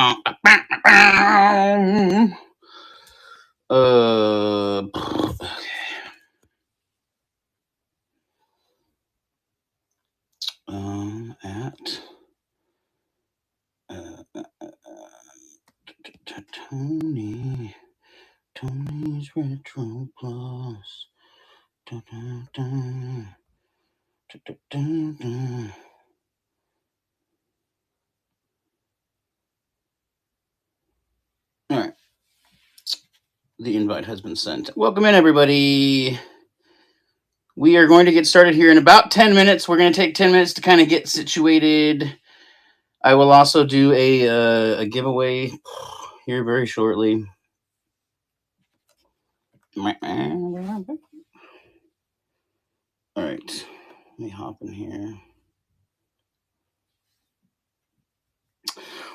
At Tony's Retro Plus. Da, da, da. Da, da, da, da. All right. The invite has been sent. Welcome in, everybody. We are going to get started here in about 10 minutes. We're going to take 10 minutes to kind of get situated. I will also do a giveaway here very shortly. All right. Let me hop in here.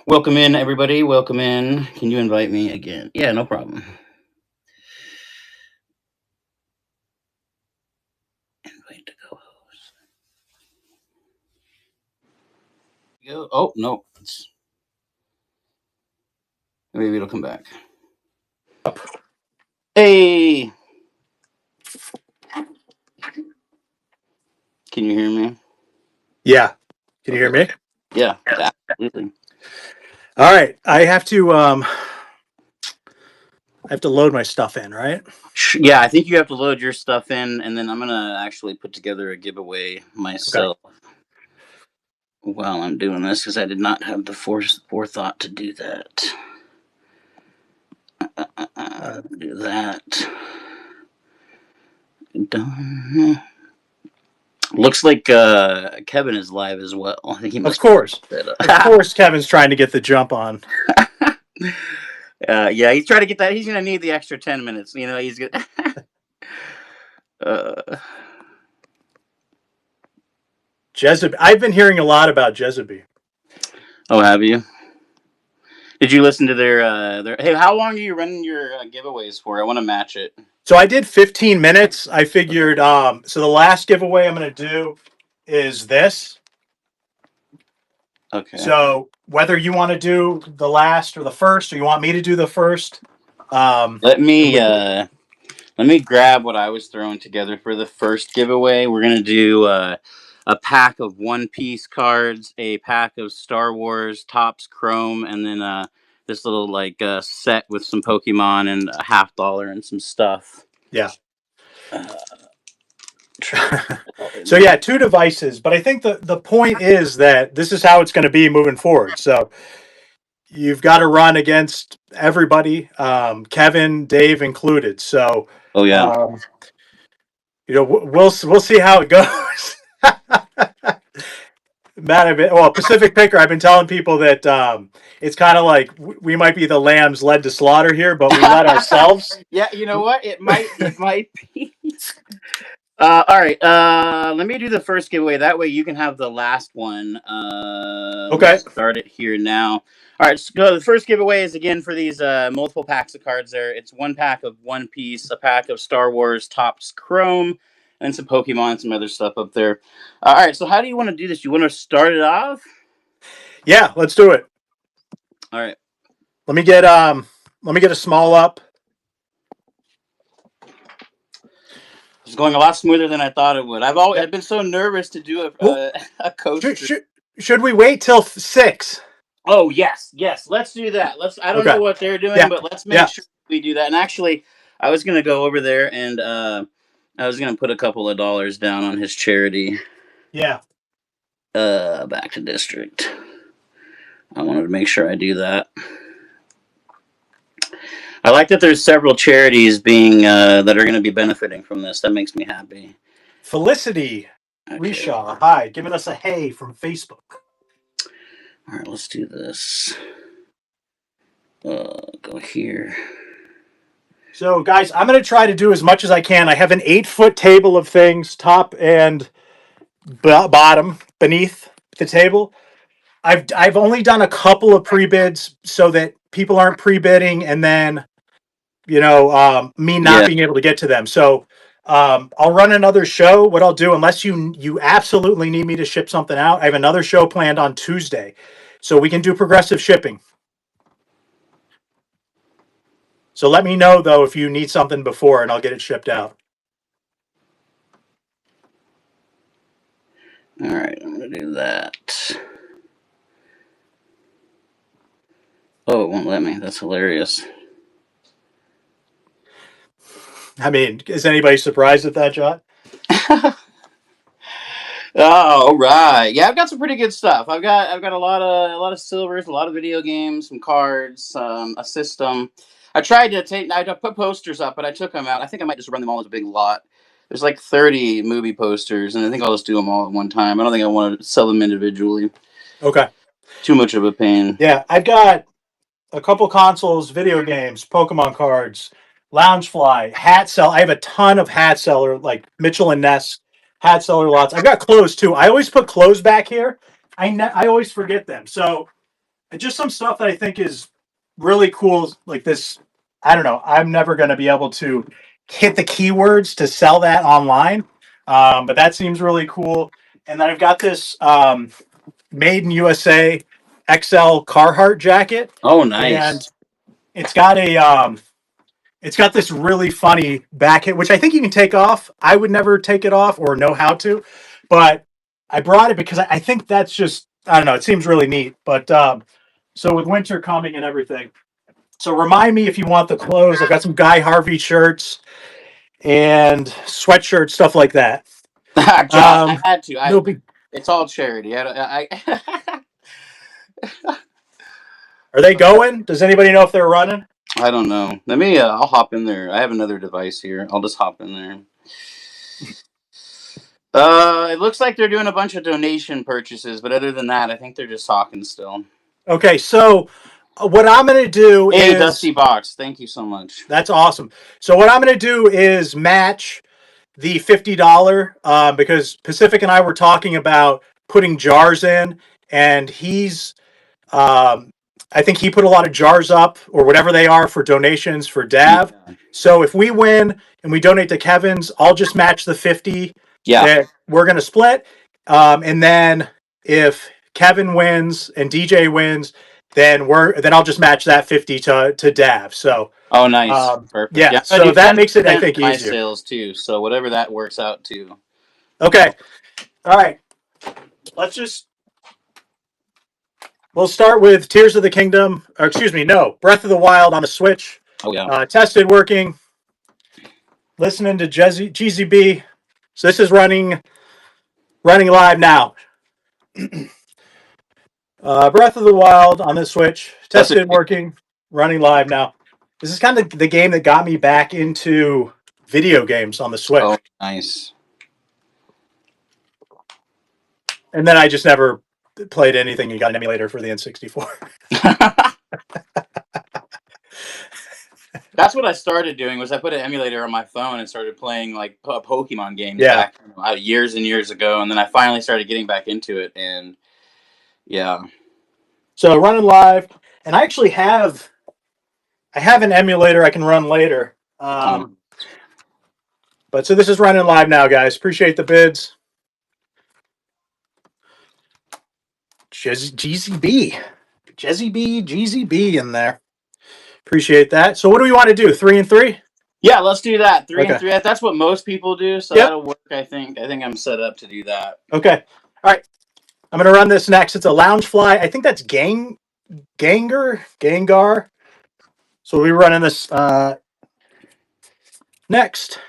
Welcome in, everybody. Welcome in. Can you invite me again? Yeah, no problem. Invite to co-host. Go. Oh, no. Maybe it'll come back. Hey. Can you hear me? Yeah. Can you hear me? Yeah, absolutely. All right. I have to load my stuff in, right? Yeah, I think you have to load your stuff in, and then I'm gonna actually put together a giveaway myself while I'm doing this because I did not have the forethought to do that. Do that. Done. Looks like Kevin is live as well. I think he must. Of course, Kevin's trying to get the jump on. Yeah, he's trying to get that. He's gonna need the extra 10 minutes. You know, he's gonna. Jezebel. I've been hearing a lot about Jezebel. Oh, have you? Did you listen to their? Hey, how long are you running your giveaways for? I want to match it. So I did 15 minutes. I figured. So the last giveaway I'm going to do is this. Okay. So whether you want to do the last or the first, or you want me to do the first, let me grab what I was throwing together for the first giveaway. We're gonna do a pack of One Piece cards, a pack of Star Wars Topps Chrome, and then this little set with some Pokemon and a $50 and some stuff. Yeah. So yeah, 2 devices, but I think the point is that this is how it's going to be moving forward. So you've got to run against everybody, Kevin, Dave included. So oh yeah, we'll see how it goes. Matt, Pacific Picker, I've been telling people that it's kind of like we might be the lambs led to slaughter here, but we led ourselves. Yeah, you know what? It might be. All right. Let me do the first giveaway. That way you can have the last one. Okay. Let's start it here now. All right. So the first giveaway is again for these multiple packs of cards. There, it's 1 pack of One Piece, a pack of Star Wars Topps Chrome, and some Pokemon, and some other stuff up there. All right. So how do you want to do this? You want to start it off? Yeah, let's do it. All right. Let me get a small up. It's going a lot smoother than I thought it would. I've been so nervous to do a coaster. Should we wait till 6? Oh yes. Let's do that. I don't know what they're doing, but let's make sure we do that. And actually, I was gonna go over there and I was gonna put a couple of dollars down on his charity. Yeah. Back to district. I wanted to make sure I do that. I like that there's several charities being that are going to be benefiting from this. That makes me happy. Felicity Rishaw, hi, giving us a hey from Facebook. All right, let's do this. Go here. So, guys, I'm going to try to do as much as I can. I have an 8-foot table of things, top and bottom, beneath the table. I've only done a couple of pre-bids so that people aren't pre-bidding and then, me not being able to get to them. So I'll run another show. What I'll do, unless you absolutely need me to ship something out, I have another show planned on Tuesday. So we can do progressive shipping. So let me know though if you need something before, and I'll get it shipped out. All right, I'm gonna do that. Oh, it won't let me. That's hilarious. I mean, is anybody surprised at that, John? Oh, right. Yeah, I've got some pretty good stuff. I've got a lot of silvers, a lot of video games, some cards, a system. I put posters up, but I took them out. I think I might just run them all as a big lot. There's like 30 movie posters, and I think I'll just do them all at one time. I don't think I want to sell them individually. Okay. Too much of a pain. Yeah, I've got a couple consoles, video games, Pokemon cards, Loungefly, hat sell. I have a ton of hat seller, like Mitchell and Ness hat seller lots. I've got clothes too. I always put clothes back here. I always forget them. So just some stuff that I think is really cool, like this. I don't know. I'm never going to be able to hit the keywords to sell that online, but that seems really cool. And then I've got this Made in USA XL Carhartt jacket, Oh, and nice. it's got a it's got this really funny back hit, which I think you can take off. I would never take it off or know how to, but I brought it because I think that's just, I don't know, it seems really neat. But so with winter coming and everything, so remind me if you want the clothes. I've got some Guy Harvey shirts and sweatshirts, stuff like that. Josh, I had to. No big. It's all charity. Are they going? Does anybody know if they're running? I don't know. Let me. I'll hop in there. I have another device here. I'll just hop in there. It looks like they're doing a bunch of donation purchases, but other than that, I think they're just talking still. Okay, so what I'm going to do Hey, is Dusty Box, thank you so much. that's awesome. So what I'm going to do is match the $50 because Pacific and I were talking about putting jars in, and um, I think he put a lot of jars up or whatever they are for donations for Dav. Yeah. So if we win and we donate to Kevin's, I'll just match the 50 Yeah. that we're going to split. And then if Kevin wins and DJ wins, then I'll just match that 50 to Dav. So Oh, nice. Perfect. yeah, Yeah, I so do that makes it, I 10% think, for my easier. sales too. So whatever that works out to. Okay. All right. We'll start with Tears of the Kingdom, or excuse me, no, Breath of the Wild on the Switch. Oh yeah. Tested working. Listening to GZB. So this is running live now. Breath of the Wild on the Switch. That's a Tested working, running live now. This is kind of the game that got me back into video games on the Switch. Oh, nice. And then I just never played anything and got an emulator for the N64. That's what I started doing. Was I put an emulator on my phone and started playing like Pokemon games Yeah. back years and years ago, and then I finally started getting back into it, and yeah. So running live, and I actually have an emulator I can run later. But so this is running live now, guys. Appreciate the bids. GZB in there. Appreciate that. So what do we want to do? 3 and 3? Yeah, let's do that. Three Okay. and 3. That's what most people do, so Yep. that'll work. I think I'm set up to do that. Okay. All right. I'm gonna run this next. It's a Loungefly. I think that's Gengar. So we'll be running this next.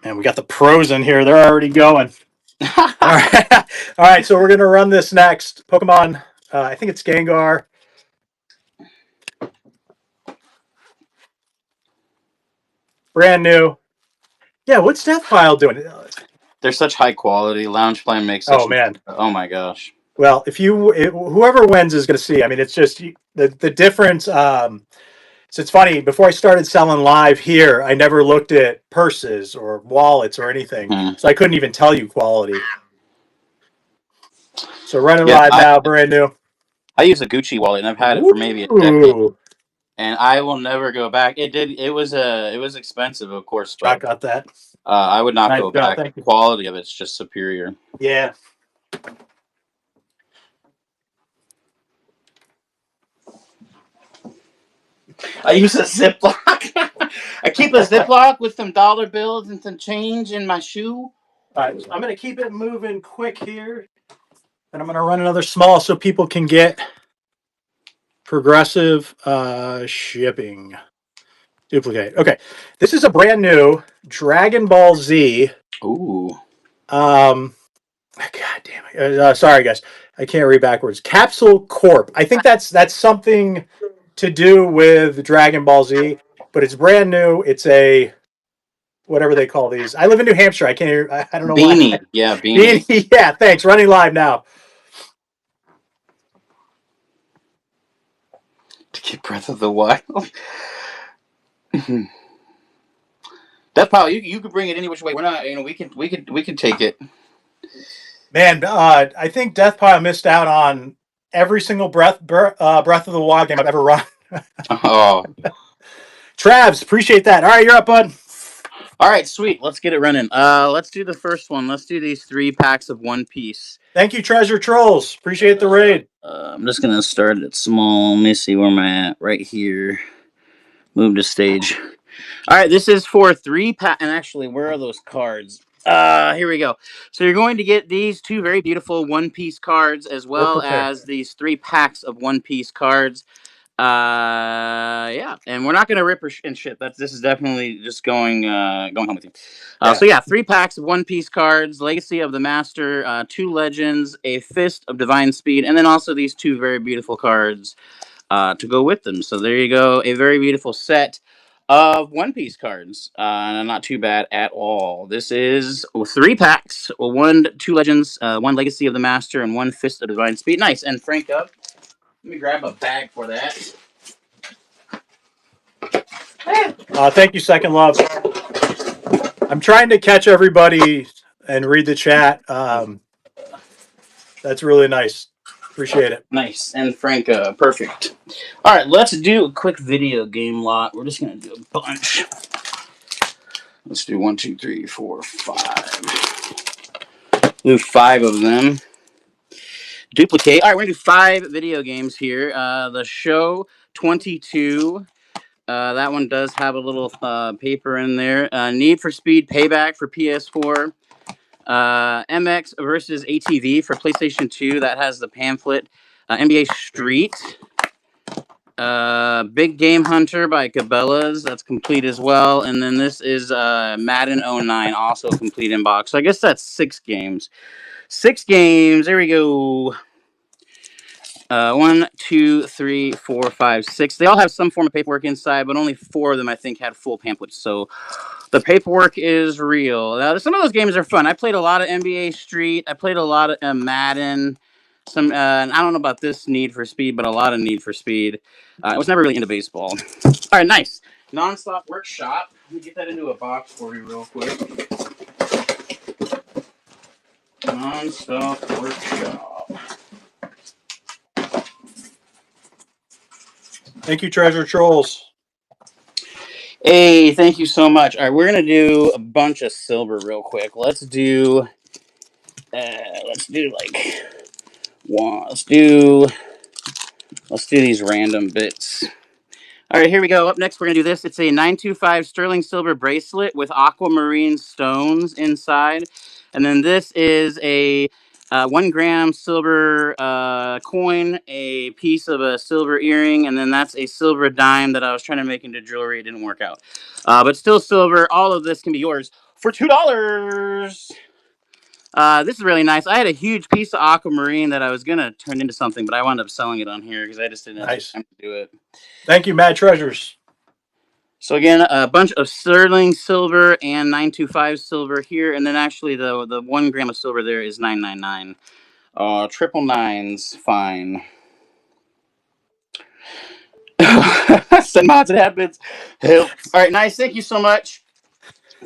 And we got the pros in here. They're already going. All right. All right. So we're going to run this next. Pokemon. I think it's Gengar. Brand new. Yeah. What's Death Pile doing? They're such high quality. Loungefly makes such. Oh, man. Oh, my gosh. Well, whoever wins is going to see. I mean, it's just the difference. So it's funny. Before I started selling live here, I never looked at purses or wallets or anything, so I couldn't even tell you quality. So running live now, brand new. I use a Gucci wallet, and I've had it for maybe a decade, and I will never go back. It was expensive, of course, but got that. I would not Nice go job, back. The quality of it's just superior. Yeah. I use a Ziploc. I keep a Ziploc with some dollar bills and some change in my shoe. All right, so I'm going to keep it moving quick here. And I'm going to run another small so people can get progressive shipping. Duplicate. Okay. This is a brand new Dragon Ball Z. Ooh. God damn it. Sorry, guys. I can't read backwards. Capsule Corp. I think that's something to do with Dragon Ball Z, but it's brand new. It's a whatever they call these. I live in New Hampshire. I can't hear. I don't know why. Beanie. Yeah, beanie. Yeah, thanks. Running live now. To get Breath of the Wild. That pile, you could bring it any which way. We're not, we can take it. Man, I think Death Pile missed out on every single Breath of the Wild game I've ever run. Oh. Travs, appreciate that. All right, you're up, bud. All right, sweet. Let's get it running. Let's do the first one. Let's do these 3 packs of One Piece. Thank you, Treasure Trolls. Appreciate the raid. I'm just gonna start it small. Let me see where I'm at. Right here. Move to stage. All right, this is for 3 pack. And actually, where are those cards? Here we go. So you're going to get these 2 very beautiful One Piece cards, as well as these 3 packs of One Piece cards. Yeah, and we're not gonna rip and shit. This is definitely just going home with you. So yeah, 3 packs of One Piece cards, Legacy of the Master, 2 Legends, a Fist of Divine Speed, and then also these 2 very beautiful cards to go with them. So there you go, a very beautiful set of One Piece cards. Not too bad at all. This is 3 packs, 2 Legends, 1 Legacy of the Master, and 1 Fist of Divine Speed. Nice. And Frank up. Let me grab a bag for that. Thank you, Second Love. I'm trying to catch everybody and read the chat. That's really nice. Appreciate it. Nice. And Frank, perfect. All right, let's do a quick video game lot. We're just going to do a bunch. Let's do 1, 2, 3, 4, 5. Do 5 of them. Duplicate. All right, we're going to do 5 video games here. The Show 22. That one does have a little paper in there. Need for Speed Payback for PS4. MX versus ATV for PlayStation 2. That has the pamphlet. NBA Street. Big Game Hunter by Cabela's. That's complete as well. And then this is Madden 09, also complete in box. So I guess that's 6 games. 6 games. There we go. 1, 2, 3, 4, 5, 6. They all have some form of paperwork inside, but only 4 of them, I think, had full pamphlets. So the paperwork is real. Now, some of those games are fun. I played a lot of NBA Street. I played a lot of Madden. And I don't know about this Need for Speed, but a lot of Need for Speed. I was never really into baseball. All right, nice. Nonstop Workshop. Let me get that into a box for you real quick. Nonstop Workshop. Thank you, Treasure Trolls. Hey, thank you so much. All right, we're gonna do a bunch of silver real quick. Let's do like one. Let's do these random bits. All right, here we go. Up next, we're gonna do this. It's a 925 sterling silver bracelet with aquamarine stones inside, and then this is a 1 gram silver coin, a piece of a silver earring, and then that's a silver dime that I was trying to make into jewelry. It didn't work out, but still silver. All of this can be yours for $2. This is really nice. I had a huge piece of aquamarine that I was gonna turn into something, but I wound up selling it on here because I just didn't have time to do it. Thank you, Mad Treasures. So again, a bunch of sterling silver and 925 silver here, and then actually the 1 gram of silver there is 999. Triple nines, fine. Send mods, it happens. Help. All right, nice. Thank you so much,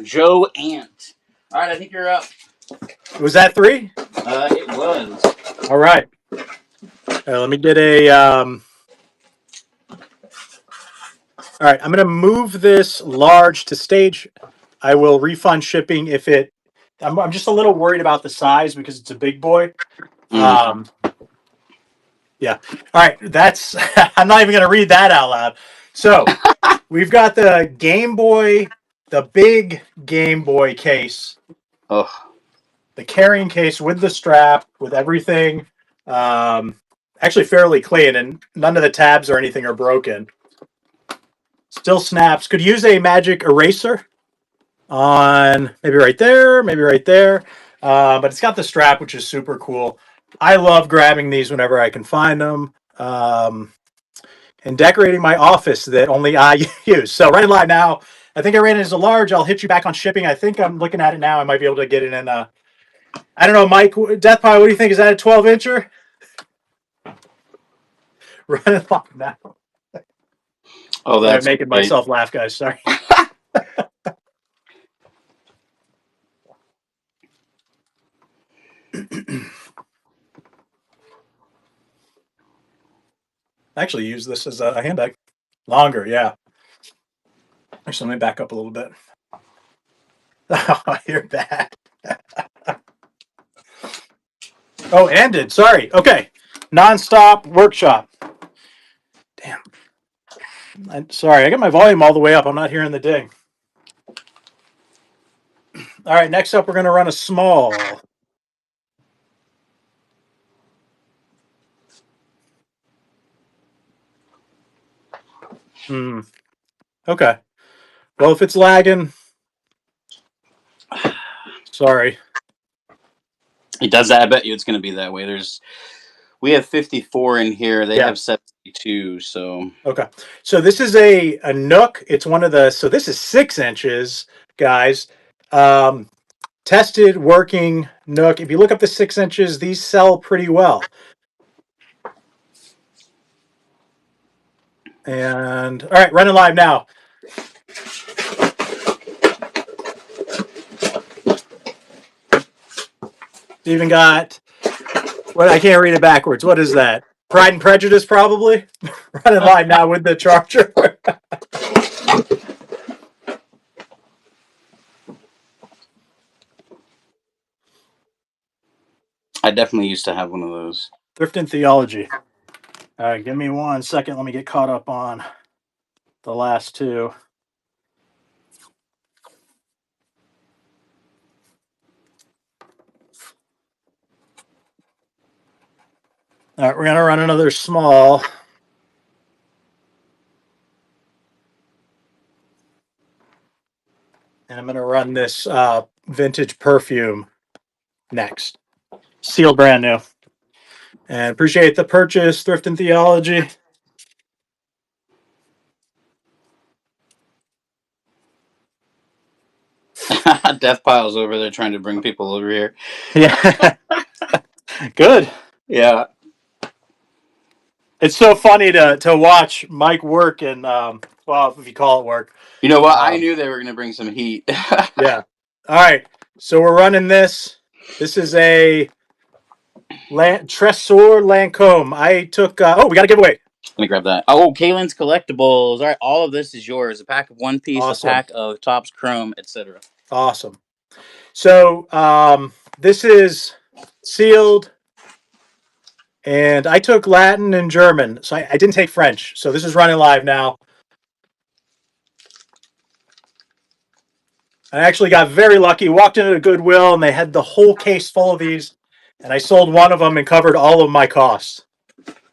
Joe Ant. All right, I think you're up. Was that 3? It was. All right. Let me get a. All right, I'm going to move this large to stage. I will refund shipping if it. I'm just a little worried about the size because it's a big boy. Yeah. All right. That's. I'm not even going to read that out loud. So we've got the Game Boy, the big Game Boy case, Oh, the carrying case with the strap, with everything. Um, Actually, fairly clean, and none of the tabs or anything are broken. Still snaps. Could use a magic eraser on maybe right there, maybe right there. But it's got the strap, which is super cool. I love grabbing these whenever I can find them. And decorating my office that only I use. So running live now. I think I ran it as a large. I'll hit you back on shipping. I think I'm looking at it now. I might be able to get it in a. I don't know, Mike. Death Pie, what do you think? Is that a 12 incher? Running live now. oh, I'm that's making great. myself laugh, guys. Sorry. I actually use this as a handbag. Longer, yeah. Actually, let me back up a little bit. Oh, you're bad. Oh, ended. Sorry. Okay. Nonstop workshop. Damn. Sorry. I got my volume all the way up. I'm not hearing the ding. All right. Next up, we're going to run a small. Okay. Well, if it's lagging, sorry. It does that. I bet you it's going to be that way. We have 54 in here. They Yeah. have 72. So Okay. So this is a Nook. It's one of the. So this is 6 inches, guys. Tested working Nook. If you look up the 6 inches, these sell pretty well. And all right, running live now. Even got what I can't read it backwards. What is that? Pride and Prejudice, probably. Running live now with the charger. I definitely used to have one of those. Thrift and Theology. All right, give me 1 second. Let me get caught up on the last two. All right, we're going to run another small. And I'm going to run this vintage perfume next. Sealed brand new. And appreciate the purchase, Thrift and Theology. Death Pile's over there trying to bring people over here. Yeah. Good. Yeah. It's so funny to watch Mike work and well, if you call it work. You know what? I knew they were going to bring some heat. Yeah. All right. So we're running this. This is a Tresor Lancome. I took. Oh, we got a giveaway. Let me grab that. Oh, Kaylin's Collectibles. All right, all of this is yours. A pack of One Piece, a Awesome. pack of Topps Chrome, etc. Awesome. So this is sealed, and I took Latin and German, so I didn't take French. So this is running live now. I actually got very lucky. Walked into a Goodwill, and they had the whole case full of these, and I sold one of them and covered all of my costs.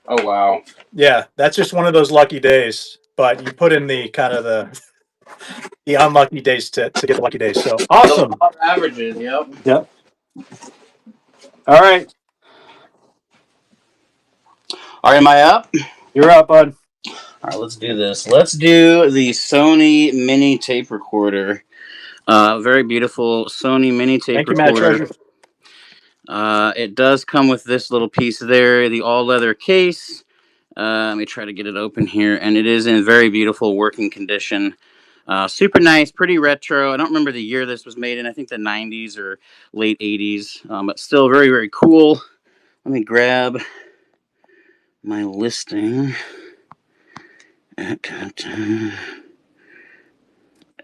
Oh, wow. Yeah, that's just one of those lucky days. But you put in the kind of the unlucky days to get the lucky days. So awesome. The law of averages, yep. Yep. All right. All right, am I up? You're up, bud. All right, let's do this. Let's do the Sony mini tape recorder. Very beautiful Sony mini tape Thank you, Matt recorder. Treasure. It does come with this little piece there, the all leather case. Let me try to get it open here, and it is in very beautiful working condition. Super nice, pretty retro. I don't remember the year this was made in. I think the 90s or late 80s, but still very, very cool. Let me grab my listing. Here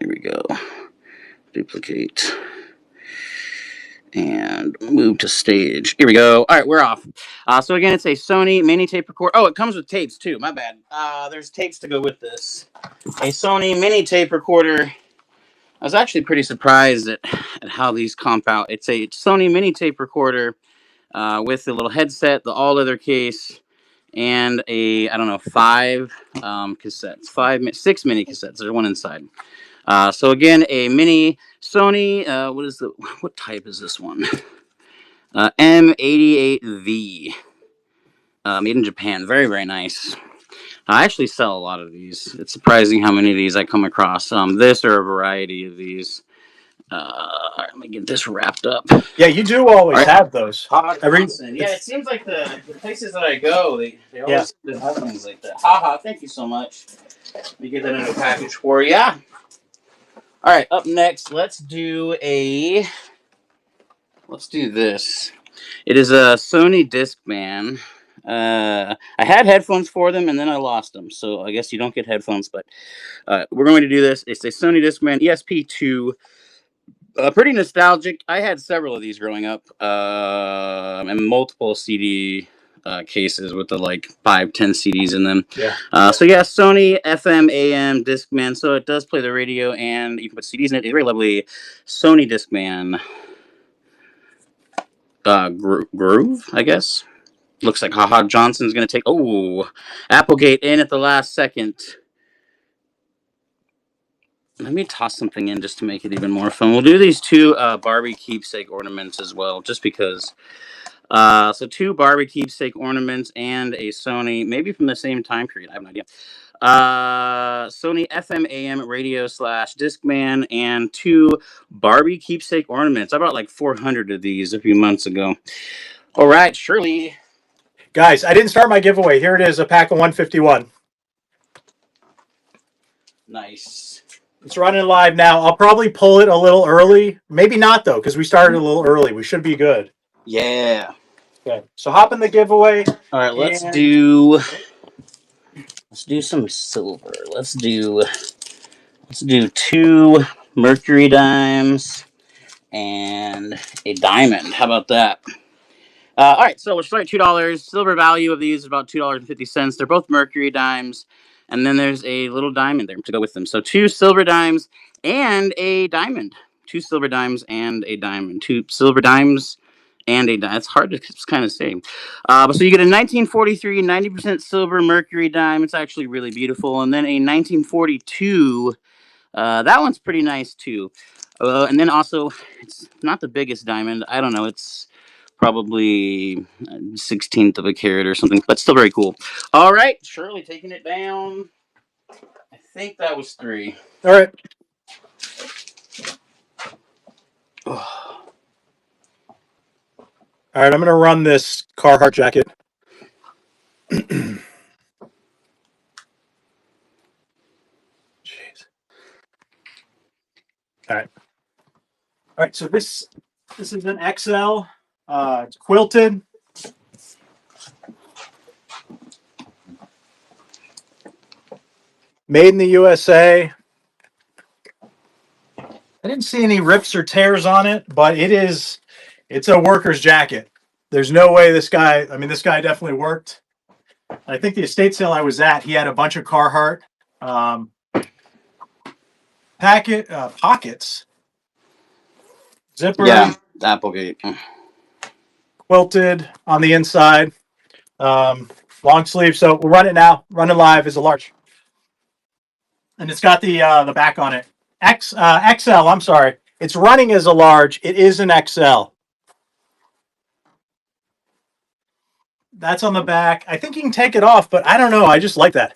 we go. Duplicate. and move to stage. Here we go. All right, we're off. So again, it's a Sony mini tape recorder. Oh, it comes with tapes too. My bad. There's tapes to go with this. A Sony mini tape recorder. I was actually pretty surprised at how these comp out. It's a Sony mini tape recorder with the little headset, the all leather case, and a I don't know 6 mini cassettes. There's one inside. So again, a mini Sony. What type is this one? M88V, made in Japan. Very, very nice. I actually sell a lot of these. It's surprising how many of these I come across. This or a variety of these. Let me get this wrapped up. Yeah, you do always have those. Johnson. Yeah, it seems like the places that I go, they always have things like that. Haha, thank you so much. Let me get that in a package for you. All right, up next, let's do this. It is a Sony Discman. I had headphones for them, and then I lost them. So I guess you don't get headphones, but we're going to do this. It's a Sony Discman ESP2. Pretty nostalgic. I had several of these growing up, and multiple CD cases with the like 5-10 CDs in them. Yeah. So yeah, Sony FM AM Discman. So it does play the radio, and you can put CDs in it. It's a very lovely Sony Discman. Groove, I guess. Looks like Haha Johnson's going to take... Oh, Applegate in at the last second. Let me toss something in just to make it even more fun. We'll do these two Barbie keepsake ornaments as well, just because. So 2 Barbie keepsake ornaments and a Sony, maybe from the same time period. I have no idea. Sony FM AM radio / Discman, and 2 Barbie keepsake ornaments. I bought like 400 of these a few months ago. All right, Shirley. Guys, I didn't start my giveaway. Here it is, a pack of 151. Nice. It's running live now. I'll probably pull it a little early. Maybe not, though, because we started a little early. We should be good. Yeah. Okay, so hop in the giveaway. All right, let's do some silver. Let's do 2 mercury dimes and a diamond. How about that? All right, so we'll start at $2. Silver value of these is about $2.50. They're both mercury dimes, and then there's a little diamond there to go with them. So 2 silver dimes and a diamond. 2 silver dimes and a diamond. 2 silver dimes and a diamond. It's hard to kind of say. So you get a 1943 90% silver mercury dime. It's actually really beautiful. And then a 1942. That one's pretty nice too. And then also, it's not the biggest diamond. I don't know. It's probably 16th of a carat or something, but still very cool. All right, Shirley taking it down. I think that was 3. All right. All right, I'm going to run this Carhartt jacket. Jeez. All right. All right, so this is an XL. It's quilted. Made in the USA. I didn't see any rips or tears on it, but it's a worker's jacket. There's no way this guy definitely worked. I think the estate sale I was at, he had a bunch of Carhartt pockets. Zipper. Yeah, Applegate. Quilted on the inside. Long sleeve. So we'll run it now. Running live is a large. And it's got the back on it. XL, I'm sorry. It's running as a large. It is an XL. That's on the back. I think you can take it off, but I don't know. I just like that.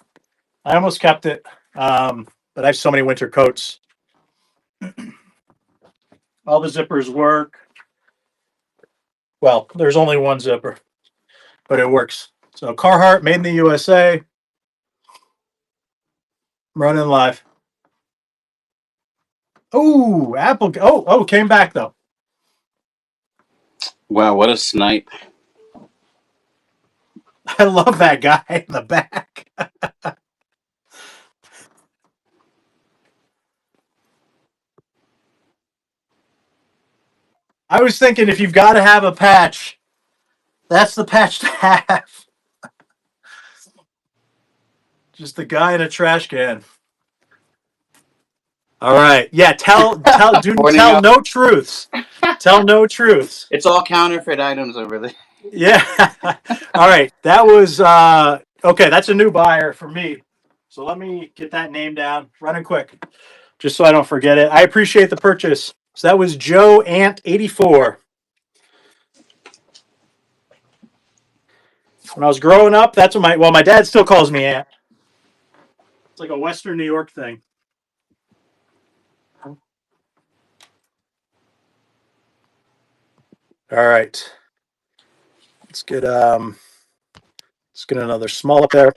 I almost kept it. But I have so many winter coats. All the zippers work. Well, there's only one zipper, but it works. So Carhartt, made in the USA. Running live. Oh, Apple. Oh, came back though. Wow, what a snipe. I love that guy in the back. I was thinking if you've got to have a patch, that's the patch to have. Just the guy in a trash can. All right. Yeah. Pointing Tell out, no truths. Tell no truths. it's all counterfeit items over there. Yeah. All right. That was okay. That's a new buyer for me. So let me get that name down. Running quick, just so I don't forget it. I appreciate the purchase. So that was Joe Ant 84. When I was growing up, that's what my dad still calls me Ant. It's like a Western New York thing. All right. Let's get another small up there.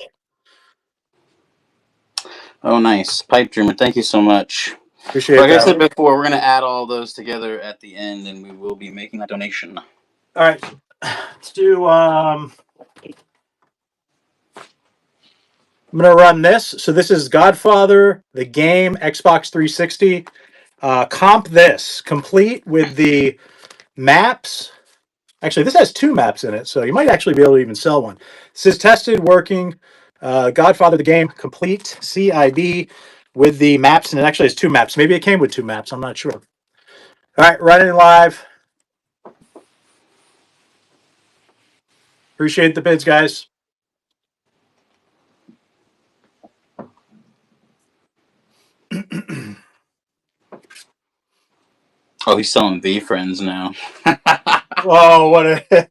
Oh, nice. Pipe dreamer. Thank you so much. Appreciate Like I that. said before, we're going to add all those together at the end, and we will be making that donation. All right. Let's do I'm gonna run this. So this is Godfather, the game, Xbox 360. Comp this, complete with the maps. Actually, this has two maps in it, so you might actually be able to even sell one. This is tested, working. Godfather, the game, complete CID with the maps, and it actually has two maps. Maybe it came with two maps. I'm not sure. All right, running live. Appreciate the bids, guys. Oh, he's selling V friends now. Oh, what a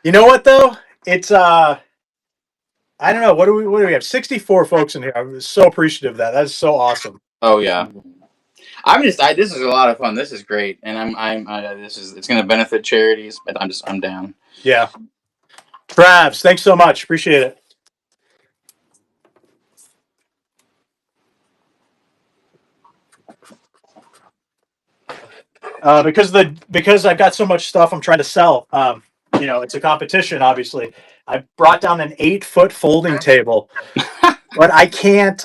You know what though? It's I don't know. What do we have? 64 folks in here. I'm so appreciative of that. That's so awesome. Oh yeah. This is a lot of fun. This is great, and it's going to benefit charities. But I'm down. Yeah. Travs, thanks so much. Appreciate it. Because I've got so much stuff I'm trying to sell. It's a competition, obviously. I brought down an 8-foot folding table, but I can't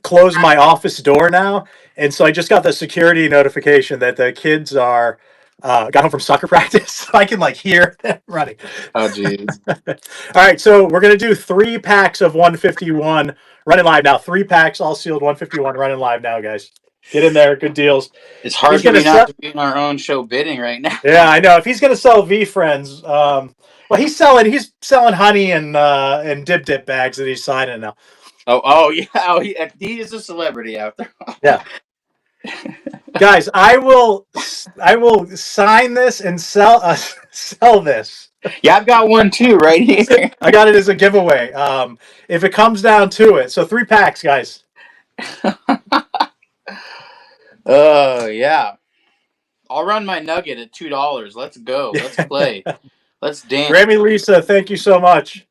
close my office door now, and so I just got the security notification that the kids are got home from soccer practice, so I can hear them running. Oh jeez. All right, so we're gonna do 3 packs of 151 running live now. 3 packs, all sealed, 151 running live now, guys. Get in there, good deals. It's hard for me not to be in our own show bidding right now. Yeah, I know. If he's gonna sell V friends, well, he's selling honey and dip bags that he's signing now. Oh yeah. Oh, he is a celebrity after all. Yeah. Guys, I will sign this and sell this. Yeah, I've got one too right here. I got it as a giveaway. If it comes down to it, so 3 packs, guys. Oh yeah. I'll run my nugget at $2. Let's go. Let's play. Let's dance. Grammy Lisa, thank you so much.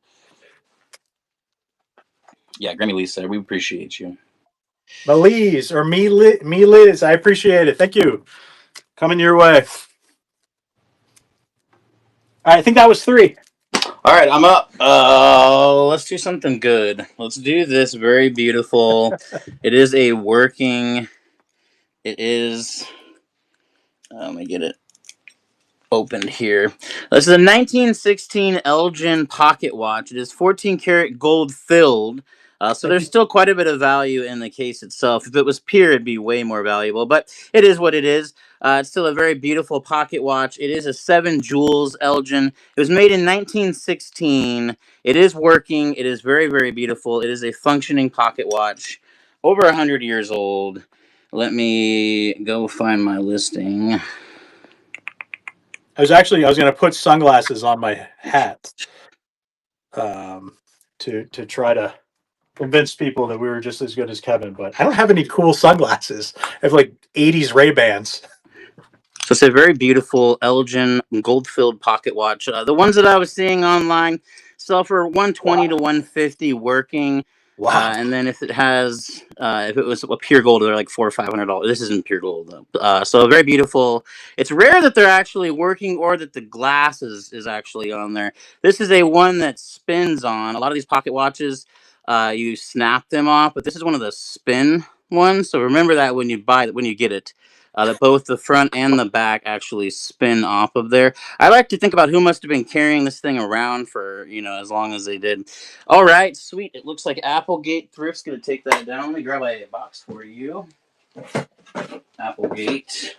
Yeah, Grammy Lisa, we appreciate you. Melise or me Liz, I appreciate it. Thank you. Coming your way. All right, I think that was 3. All right, I'm up. Let's do something good. Let's do this very beautiful. It is a working. It is. Let me get it opened here. This is a 1916 Elgin pocket watch. It is 14 karat gold filled. So there's still quite a bit of value in the case itself. If it was pure, it'd be way more valuable, but it is what it is. It's still a very beautiful pocket watch. It is a 7 jewels Elgin. It was made in 1916. It is working. It is very, very beautiful. It is a functioning pocket watch. Over 100 years old. Let me go find my listing. I was going to put sunglasses on my hat to try to convince people that we were just as good as Kevin, but I don't have any cool sunglasses. I have 80s Ray-Bans. So it's a very beautiful Elgin gold-filled pocket watch. The ones that I was seeing online sell for $120 to $150 working. Wow. And then if it was a pure gold, they're like $400 or $500. This isn't pure gold though. So very beautiful. It's rare that they're actually working or that the glass is actually on there. This is a one that spins on. A lot of these pocket watches, you snap them off, but this is one of the spin one. So remember that when you get it, that both the front and the back actually spin off of there. I like to think about who must have been carrying this thing around for as long as they did. All right, sweet. It looks like Applegate Thrift's gonna take that down. Let me grab a box for you. Applegate.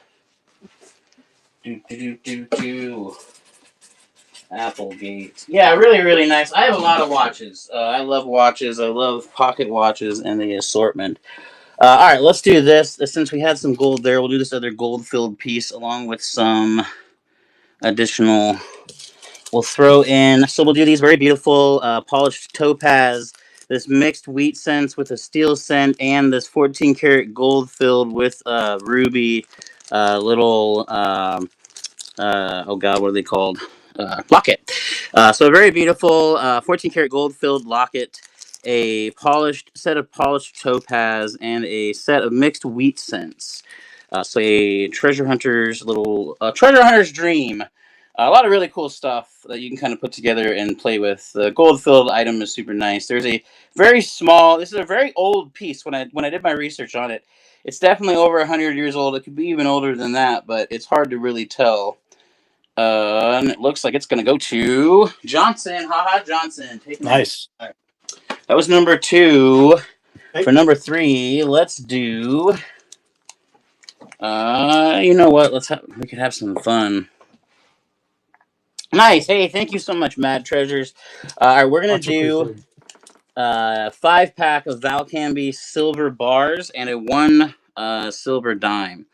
Do do do do do. Applegate. Yeah, really, really nice. I have a lot of watches. I love watches. I love pocket watches and the assortment. All right, let's do this. Since we had some gold there, we'll do this other gold-filled piece along with some additional. We'll throw in. So we'll do these very beautiful polished topaz, this mixed wheat scents with a steel scent, and this 14 karat gold filled with ruby little. Oh God, what are they called? Locket. So a very beautiful 14 karat gold filled locket, a polished set of polished topaz, and a set of mixed wheat scents. So a treasure hunter's dream. A lot of really cool stuff that you can kind of put together and play with. The gold filled item is super nice. There's a very small. This is a very old piece. When I did my research on it, it's definitely over 100 years old. It could be even older than that, but it's hard to really tell. And it looks like it's going to go to Johnson. Haha, Johnson. Taking that. Nice. Right. That was number 2. Hey. For number 3, let's do. You know what? We could have some fun. Nice. Hey, thank you so much, Mad Treasures. All right, we're gonna Much do appreciated. 5 pack of Valcamby silver bars and a 1 silver dime.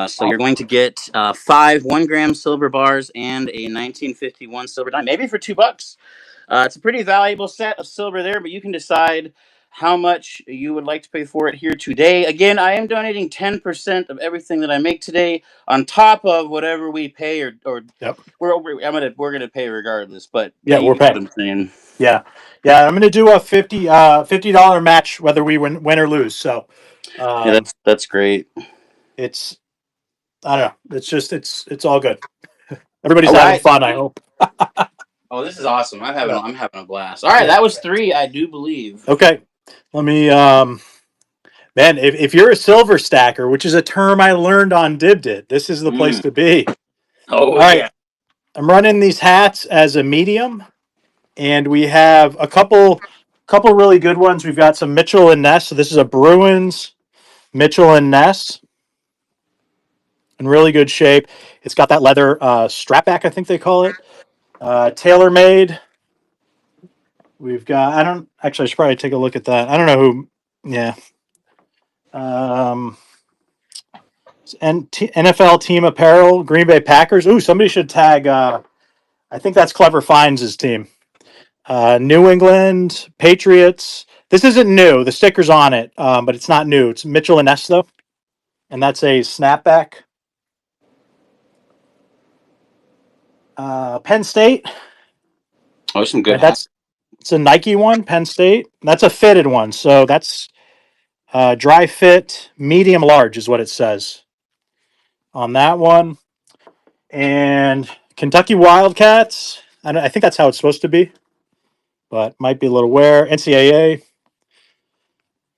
So you're going to get 5 1 gram silver bars and a 1951 silver dime, maybe for $2. It's a pretty valuable set of silver there, but you can decide how much you would like to pay for it here today. Again, I am donating 10% of everything that I make today on top of whatever we pay, or Yep. we're gonna pay regardless. But Yeah, you we're get what paying. I'm saying. Yeah, yeah. I'm gonna do a $50 match whether we win or lose. So, Yeah, um, that's great. it's I don't know. It's just it's all good. Everybody's All having right, fun. I sweet. hope. Oh, this is awesome. Yeah. I'm having a blast. All right, Yeah. that was 3, I do believe. Okay. Let me. Man, if you're a silver stacker, which is a term I learned on Dibdit, this is the place Mm. to be. Oh All right. yeah. I'm running these hats as a medium, and we have a couple really good ones. We've got some Mitchell and Ness. So this is a Bruins Mitchell and Ness in really good shape. It's got that leather strap back, I think they call it. Tailor made. We've got. I don't actually. I should probably take a look at that. I don't know who. Yeah. Um, NFL team apparel. Green Bay Packers. Ooh, somebody should tag. I think that's Clever Finds' team. New England Patriots. This isn't new. The sticker's on it, but it's not new. It's Mitchell and Ness though, and that's a snapback. Penn State. Oh, some good Right, hats. that's it's a Nike one. Penn State. That's a fitted one, so that's dry fit, medium large is what it says on that one. And Kentucky Wildcats. I think that's how it's supposed to be, but might be a little wear. NCAA.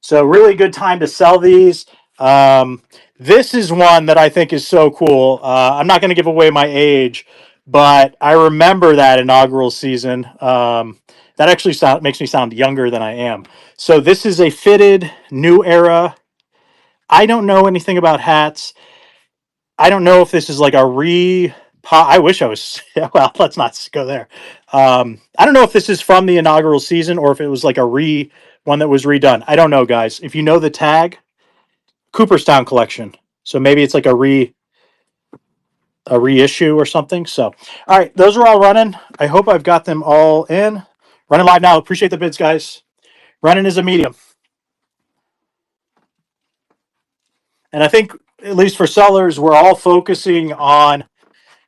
So really good time to sell these. Um, this is one that I think is so cool. I'm not going to give away my age, but I remember that inaugural season. That actually makes me sound younger than I am. So this is a fitted new era. I don't know anything about hats. I don't know if this is like a I wish I was. Well, let's not go there. I don't know if this is from the inaugural season or if it was like a one that was redone. I don't know, guys. If you know the tag, Cooperstown collection. So maybe it's like a reissue or something. So, all right, those are all running. I hope I've got them all in. Running live now. Appreciate the bids, guys. Running is a medium, and I think at least for sellers, we're all focusing on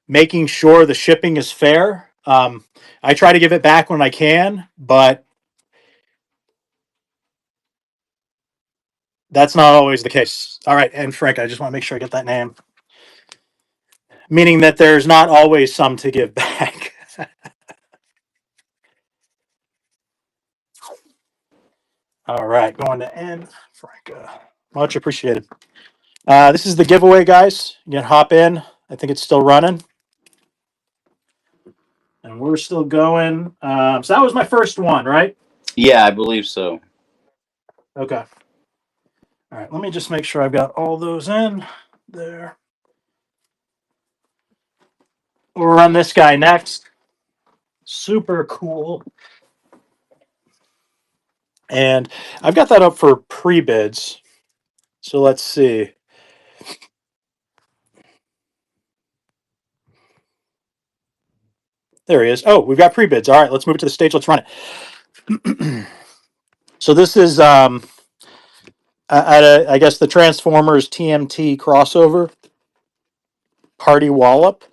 making sure the shipping is fair. I try to give it back when I can, but that's not always the case. All right, and Frank, I just want to make sure I get that name, meaning that there's not always some to give back. All right, going to N. Frank. Much appreciated. This is the giveaway, guys. You can hop in. I think it's still running. And we're still going. So that was my first one, right? Yeah, I believe so. Okay. All right. Let me just make sure I've got all those in there. We'll run this guy next. Super cool. And I've got that up for pre-bids. So let's see. There he is. Oh, we've got pre-bids. All right, let's move it to the stage. Let's run it. So this is I guess the Transformers TMT crossover party wallop,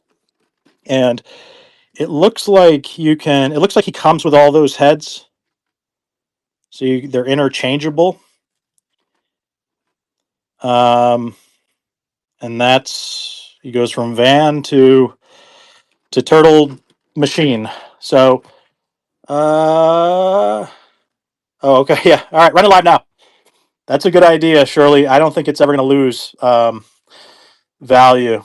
and it looks like you can. It looks like he comes with all those heads, so they're interchangeable. Um, and that's he goes from van to turtle machine. So, oh, okay, yeah. All right, run it live now. That's a good idea, Shirley. I don't think it's ever going to lose value.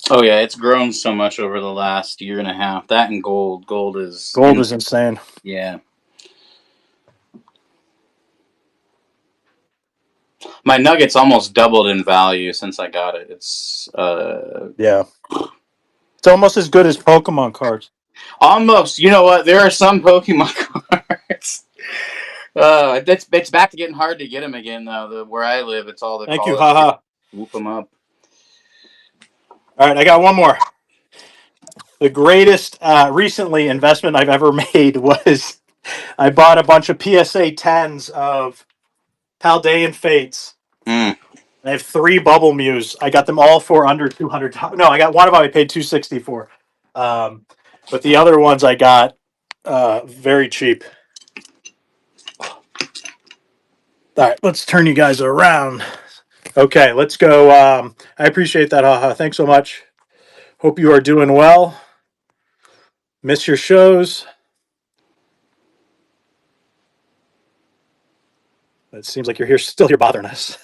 Oh yeah, it's grown so much over the last year and a half. That and gold. Gold is Gold is insane. yeah. My Nuggets almost doubled in value since I got it. It's Yeah. It's almost as good as Pokemon cards. almost. You know what? There are some Pokemon cards. It's back to getting hard to get them again though. Where I live, it's all the Thank you, college haha. whoop them up. All right, I got one more. The greatest recently investment I've ever made was I bought a bunch of PSA 10s of Paldean Fates. Mm. I have 3 Bubble Mews. I got them all for under $200. No, I got one of them I paid $260 for. But the other ones I got very cheap. All right, let's turn you guys around. Okay, let's go. I appreciate that, haha. Thanks so much. Hope you are doing well. Miss your shows. It seems like you're here, still here bothering us.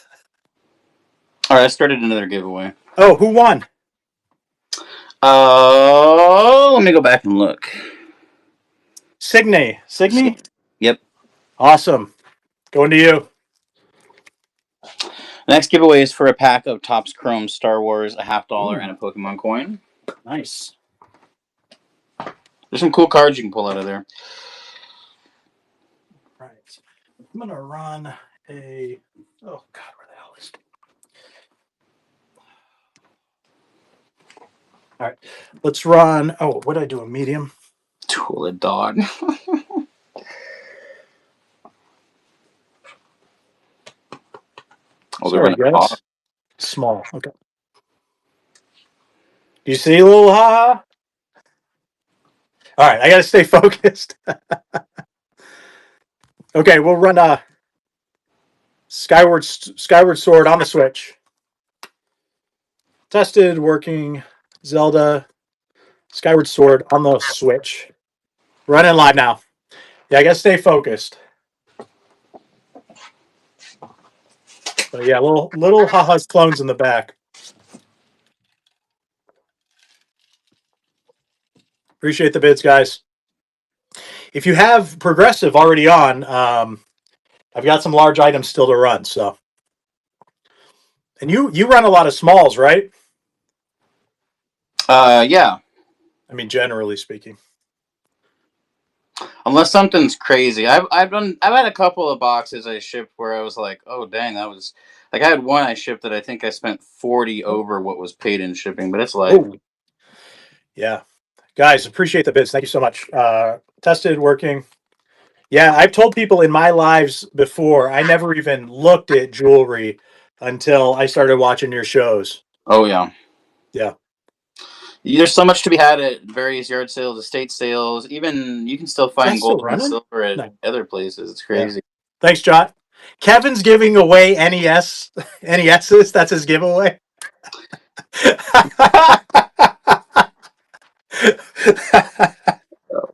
All right, I started another giveaway. Oh, who won? Let me go back and look. Signe. Signe? Yep. Awesome. Going to you. The next giveaway is for a pack of Topps Chrome Star Wars, a $50 Ooh. and a Pokemon coin. Nice. There's some cool cards you can pull out of there. Right. I'm going to run a. Oh, God, where the hell is it? All right. Let's run. Oh, what did I do? A medium? Tool a dog. Oh, they're Sorry, running guys. off. Small. Okay. Do you see, little haha? All right. I got to stay focused. Okay. We'll run a Skyward Sword on the Switch. Tested, working. Zelda Skyward Sword on the Switch. Running live now. Yeah, I gotta stay focused. But yeah, little haha's clones in the back. Appreciate the bids, guys. If you have Progressive already on, I've got some large items still to run. So, and you run a lot of smalls, right? Yeah. I mean, generally speaking. Unless something's crazy. I've had a couple of boxes I shipped where I was like, oh dang, that was like I had one I shipped that I think I spent 40 over what was paid in shipping, but it's like Oh, yeah, guys, appreciate the bids. Thank you so much. Tested, working. Yeah, I've told people in my lives before, I never even looked at jewelry until I started watching your shows. oh yeah. Yeah. There's so much to be had at various yard sales, estate sales. Even you can still Is that find still gold and running? silver at No. other places. It's Yeah. crazy. Thanks, Jot. Kevin's giving away NESs. That's his giveaway.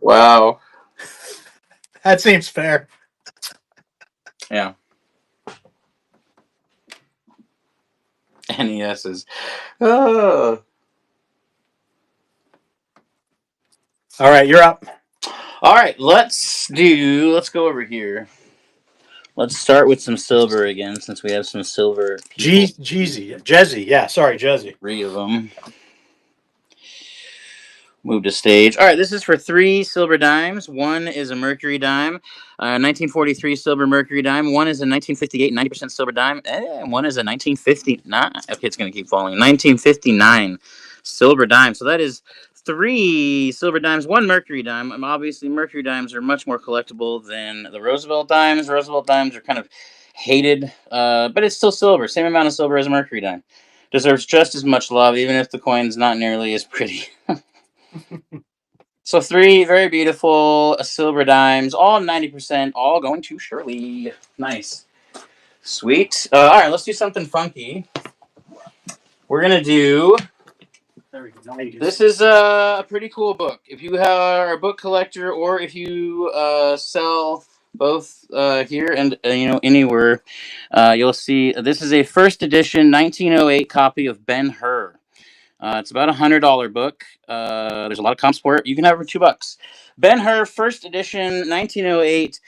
Wow. That seems fair. Yeah. guesses. Oh. All right, you're up. All right, let's go over here. Let's start with some silver again, since we have some silver people. Jezzy. Yeah, sorry, Jezzy. 3 of them. Move to stage. All right, this is for 3 silver dimes. One is a mercury dime, 1943 silver mercury dime. One is a 1958 90% silver dime. And one is a 1959. Okay, it's going to keep falling. 1959 silver dime. So that is 3 silver dimes, 1 mercury dime. Obviously, mercury dimes are much more collectible than the Roosevelt dimes. Roosevelt dimes are kind of hated, but it's still silver. Same amount of silver as a mercury dime. Deserves just as much love, even if the coin's not nearly as pretty. So 3 very beautiful silver dimes, all 90%, all going to Shirley. Nice. Sweet. All right, let's do something funky. We're going to do... This is a pretty cool book. If you are a book collector, or if you sell both here and anywhere, you'll see this is a first edition 1908 copy of Ben-Hur. It's about $100 book. There's a lot of comps for it. You can have it for $2. Ben-Hur, first edition, 1908.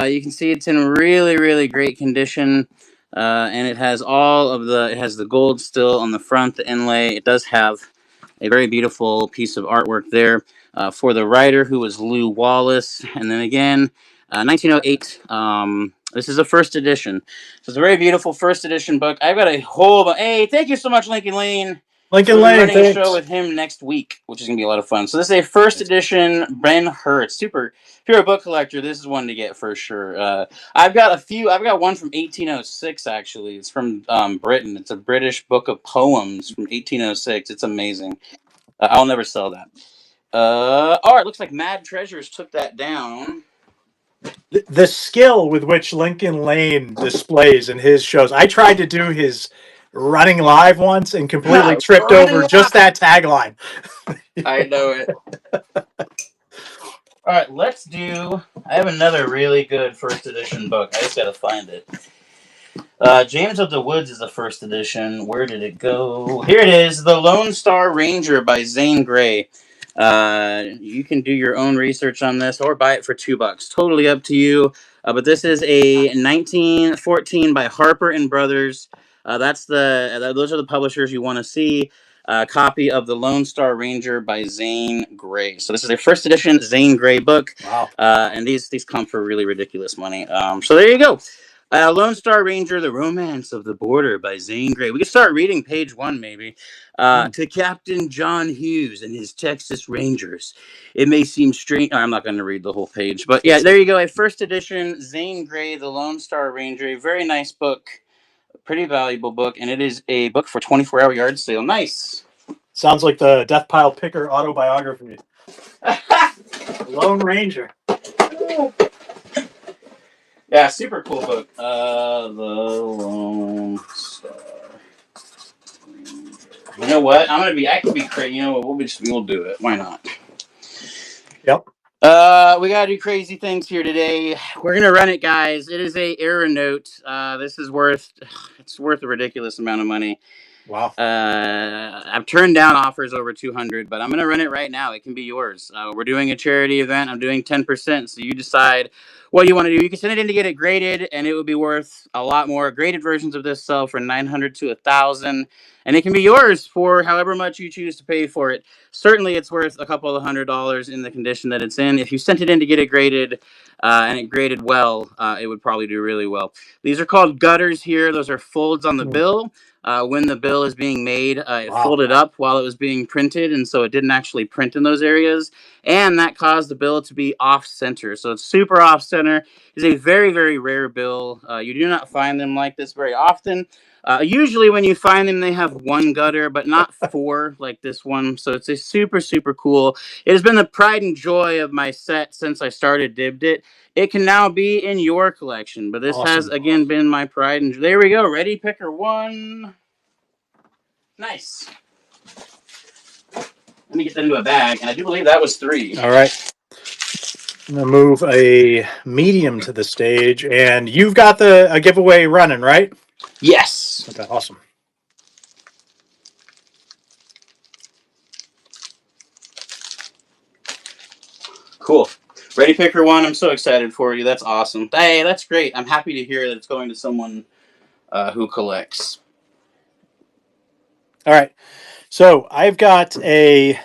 You can see it's in really, really great condition, and it has it has the gold still on the front, the inlay. It does have a very beautiful piece of artwork there for the writer, who was Lew Wallace. And then again, 1908. This is a first edition. So it's a very beautiful first edition book. I've got a whole... Hey, thank you so much, Lincoln Lane. Lincoln We'll be Lane, running a show thanks. with him next week, which is gonna be a lot of fun. So this is a first edition Ben-Hur. Super. If you're a book collector, this is one to get for sure. I've got a few. I've got one from 1806 actually. It's from Britain. It's a British book of poems from 1806. It's amazing. I'll never sell that. All right. Looks like Mad Treasures took that down. The skill with which Lincoln Lane displays in his shows. I tried to do his running live once and completely tripped over just that tagline. I know it. All right, let's do... I have another really good first edition book. I just gotta find it. James of the Woods is the first edition. Where did it go? Here it is. The Lone Star Ranger by Zane Grey. You can do your own research on this or buy it for $2. Totally up to you. But this is a 1914 by Harper and Brothers. Those are the publishers you want to see. Copy of The Lone Star Ranger by Zane Grey. So this is a first edition Zane Grey book. Wow. And these come for really ridiculous money. So there you go. Lone Star Ranger, The Romance of the Border by Zane Grey. We could start reading page 1, maybe. To Captain John Hughes and his Texas Rangers. It may seem strange. I'm not going to read the whole page. But yeah, there you go. A first edition Zane Grey, The Lone Star Ranger. A very nice book. A pretty valuable book. And it is a book for 24-hour yard sale. Nice. Sounds like the Death Pile Picker autobiography. Lone Ranger. Yeah, super cool book. The Lone Star. You know what? I could be crazy. You know what? We'll do it. Why not? Yep. We gotta do crazy things here today. We're gonna run it, guys. It is a error note. This is worth a ridiculous amount of money. Wow. I've turned down offers over 200, but I'm gonna run it right now. It can be yours. We're doing a charity event. I'm doing 10%, so you decide what you want to do. You can send it in to get it graded, and it would be worth a lot more. Graded versions of this sell for $900 to $1,000, and it can be yours for however much you choose to pay for it. Certainly, it's worth a couple of $100 in the condition that it's in. If you sent it in to get it graded, and it graded well, it would probably do really well. These are called gutters here. Those are folds on the bill. When the bill is being made, it folded up while it was being printed, and so it didn't actually print in those areas, and that caused the bill to be off-center. So it's super off-center. It's a very, very rare bill. You do not find them like this very often. Usually when you find them, they have one gutter, but not 4 like this one. So it's a super, super cool. It has been the pride and joy of my set since I started Dibbed It. It can now be in your collection, but this has, again, been my pride and joy. There we go. Ready, picker 1. Nice. Let me get that into a bag, and I do believe that was 3. All right. I'm going to move a medium to the stage, and you've got a giveaway running, right? Yes. Okay, awesome. Cool. Ready Picker One, I'm so excited for you. That's awesome. Hey, that's great. I'm happy to hear that it's going to someone who collects. All right. So I've got a.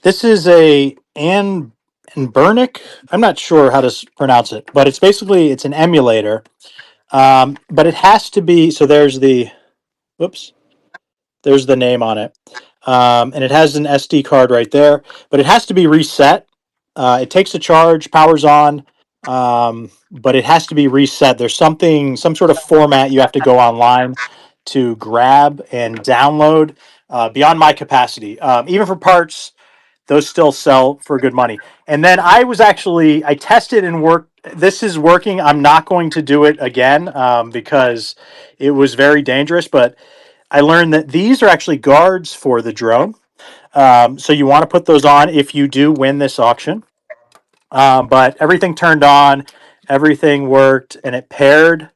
This is a Anbernic. I'm not sure how to pronounce it, but it's basically it's an emulator. But it has to be. So there's the. Whoops. There's the name on it, and it has an SD card right there. But it has to be reset. It takes a charge, powers on, but it has to be reset. There's some sort of format you have to go online to grab and download. Beyond my capacity, even for parts, those still sell for good money. And then I tested and worked. This is working. I'm not going to do it again because it was very dangerous. But I learned that these are actually guards for the drone. So you want to put those on if you do win this auction. But everything turned on, everything worked, and it paired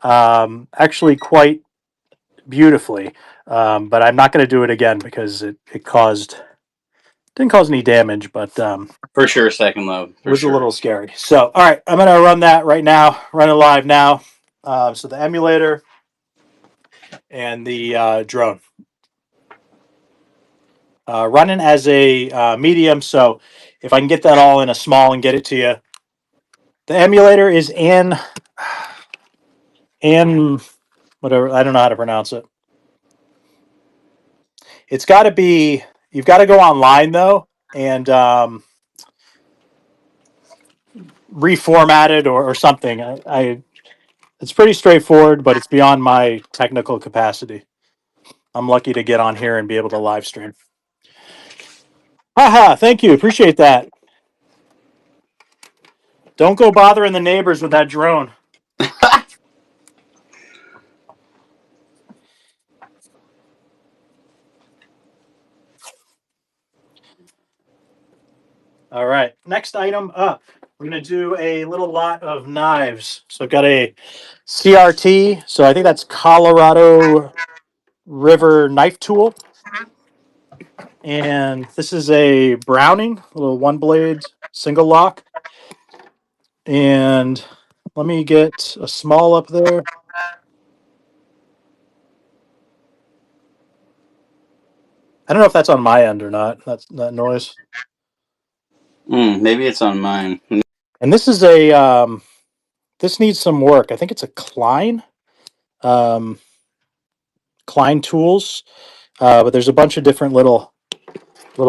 actually quite beautifully. But I'm not going to do it again because it didn't cause any damage, but For sure, Second Love. For was a sure. little scary. So, all right, I'm going to run that right now, run it live now. So the emulator and the drone. Running as a medium, so if I can get that all in a small and get it to you. The emulator is in whatever, I don't know how to pronounce it. It's got to be, you've got to go online though and reformat it or something. It's pretty straightforward, but it's beyond my technical capacity. I'm lucky to get on here and be able to live stream. Haha, thank you. Appreciate that. Don't go bothering the neighbors with that drone. All right. Next item up. We're going to do a little lot of knives. So I've got a CRT. So I think that's Colorado River knife tool. And this is a Browning, little one blade single lock. And let me get a small up there. I don't know if that's on my end or not. That's that noise. Maybe it's on mine. And this is a this needs some work. I think it's a Klein. Um, Klein tools. But there's a bunch of different little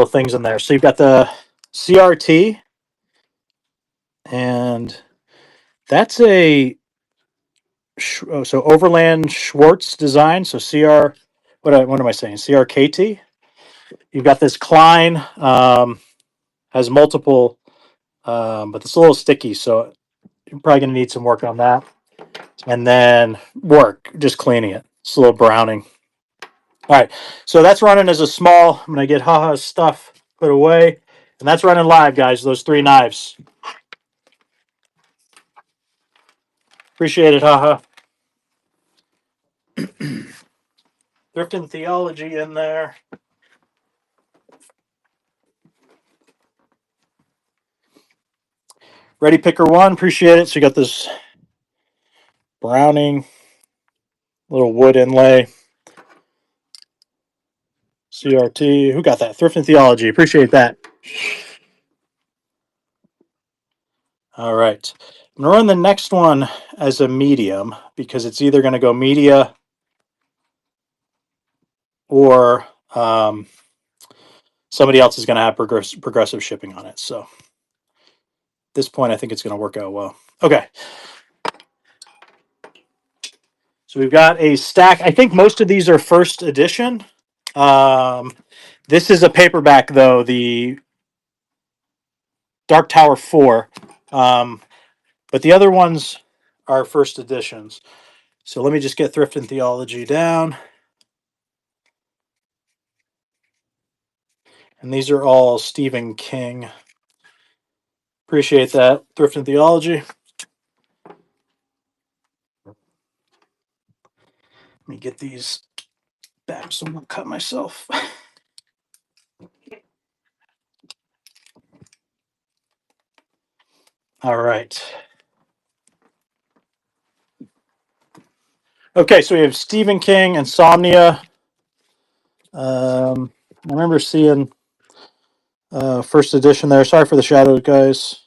things in there. So you've got the CRT, and that's a so Overland Schwartz design. So CR, what am I saying? CRKT. You've got this Klein, has multiple, but it's a little sticky, so you're probably going to need some work on that. And then work, just cleaning it. It's a little browning. All right, so that's running as a small. I'm going to get Haha's stuff put away. And that's running live, guys, those three knives. Appreciate it, Haha. Thrifting Theology in there. Ready Picker One, appreciate it. So you got this Browning, little wood inlay. CRT. Who got that? Thrifting Theology. Appreciate that. All right. I'm going to run the next one as a medium because it's either going to go media or somebody else is going to have progressive shipping on it. So at this point, I think it's going to work out well. Okay. So we've got a stack. I think most of these are first edition. This is a paperback, though, the Dark Tower 4. But the other ones are first editions. So let me just get Thrift and Theology down. And these are all Stephen King. Appreciate that. Thrift and Theology. Let me get these back so I'm going to cut myself. All right. Okay, so we have Stephen King, Insomnia. I remember seeing first edition there. Sorry for the shadow, guys.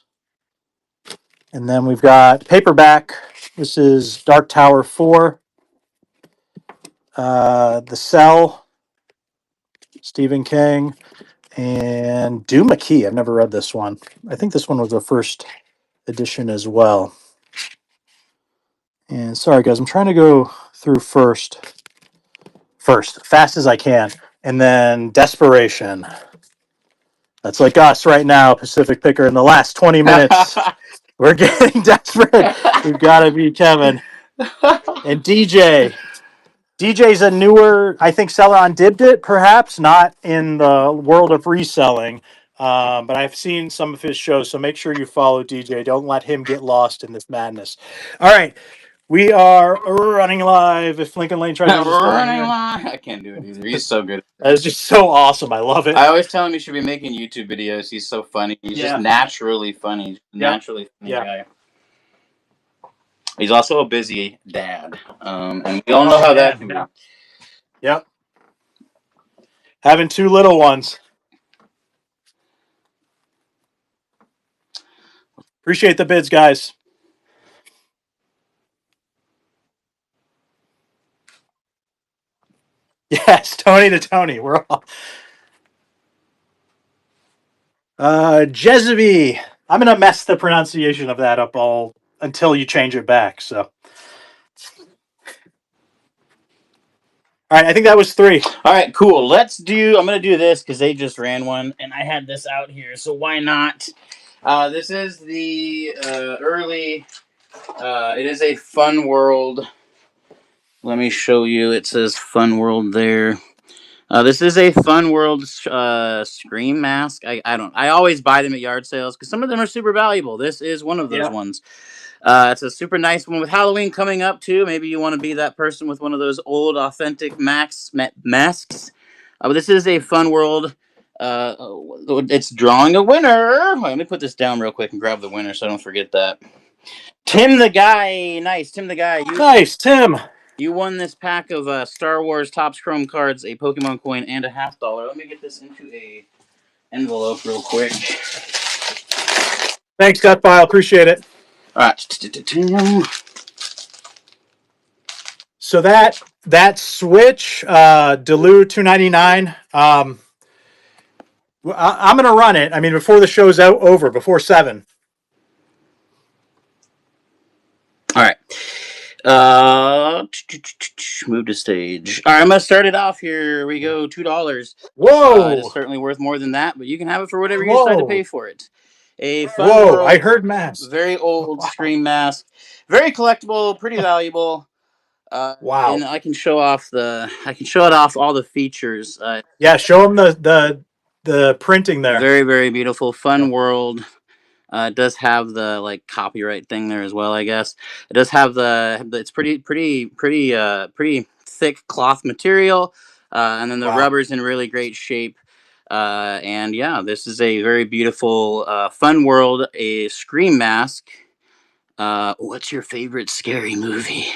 And then we've got paperback. This is Dark Tower 4. The Cell, Stephen King, and Doom McKee. I've never read this one. I think this one was the first edition as well. And sorry, guys, I'm trying to go through first, fast as I can. And then Desperation. That's like us right now, Pacific Picker. In the last 20 minutes, we're getting desperate. We've got to be Kevin. And DJ. DJ's a newer, I think, seller on Dibdit, perhaps not in the world of reselling. But I've seen some of his shows, so make sure you follow DJ. Don't let him get lost in this madness. All right, we are running live. If Lincoln Lane tries to disturb me, Running line. I can't do it either. He's so good. that is just so awesome. I love it. I always tell him he should be making YouTube videos. He's so funny. He's just naturally funny. Naturally funny guy. He's also a busy dad. And we all know how that can be. Yep. Having two little ones. Appreciate the bids, guys. Yes, Tony to Tony. We're all Jezebel. I'm gonna mess the pronunciation of that up all until you change it back. So, all right, I think that was 3. All right, cool. Let's do. I'm gonna do this because they just ran one, and I had this out here, so why not? This is the early. It is a Fun World. Let me show you. It says Fun World there. This is a Fun World Scream mask. I always buy them at yard sales because some of them are super valuable. This is one of those ones. It's a super nice one with Halloween coming up too. Maybe you want to be that person with one of those old authentic masks. But this is a Fun World. It's drawing a winner. Wait, let me put this down real quick and grab the winner so I don't forget that. Tim the Guy. Nice. Tim the Guy. Nice, Tim. You won this pack of Star Wars Topps Chrome cards, a Pokemon coin, and a $50. Let me get this into a envelope real quick. Thanks, Gutfile. Appreciate it. All right. So that Switch, Delu 299. I'm gonna run it. I mean, before the show's over, before 7. All right. Move to stage. All right, I'm gonna start it off. Here we go. $2. Whoa! It's certainly worth more than that, but you can have it for whatever you decide to pay for it. A Fun Whoa! World, I heard mask. Very old Scream mask. Very collectible. Pretty valuable. Wow! And I can show it off all the features. Yeah, show them the printing there. Very, very beautiful. Fun World. It does have the copyright thing there as well, I guess. It does have it's pretty thick cloth material, and then the rubber's in really great shape. And yeah, this is a very beautiful Fun World, a Scream mask. What's your favorite scary movie?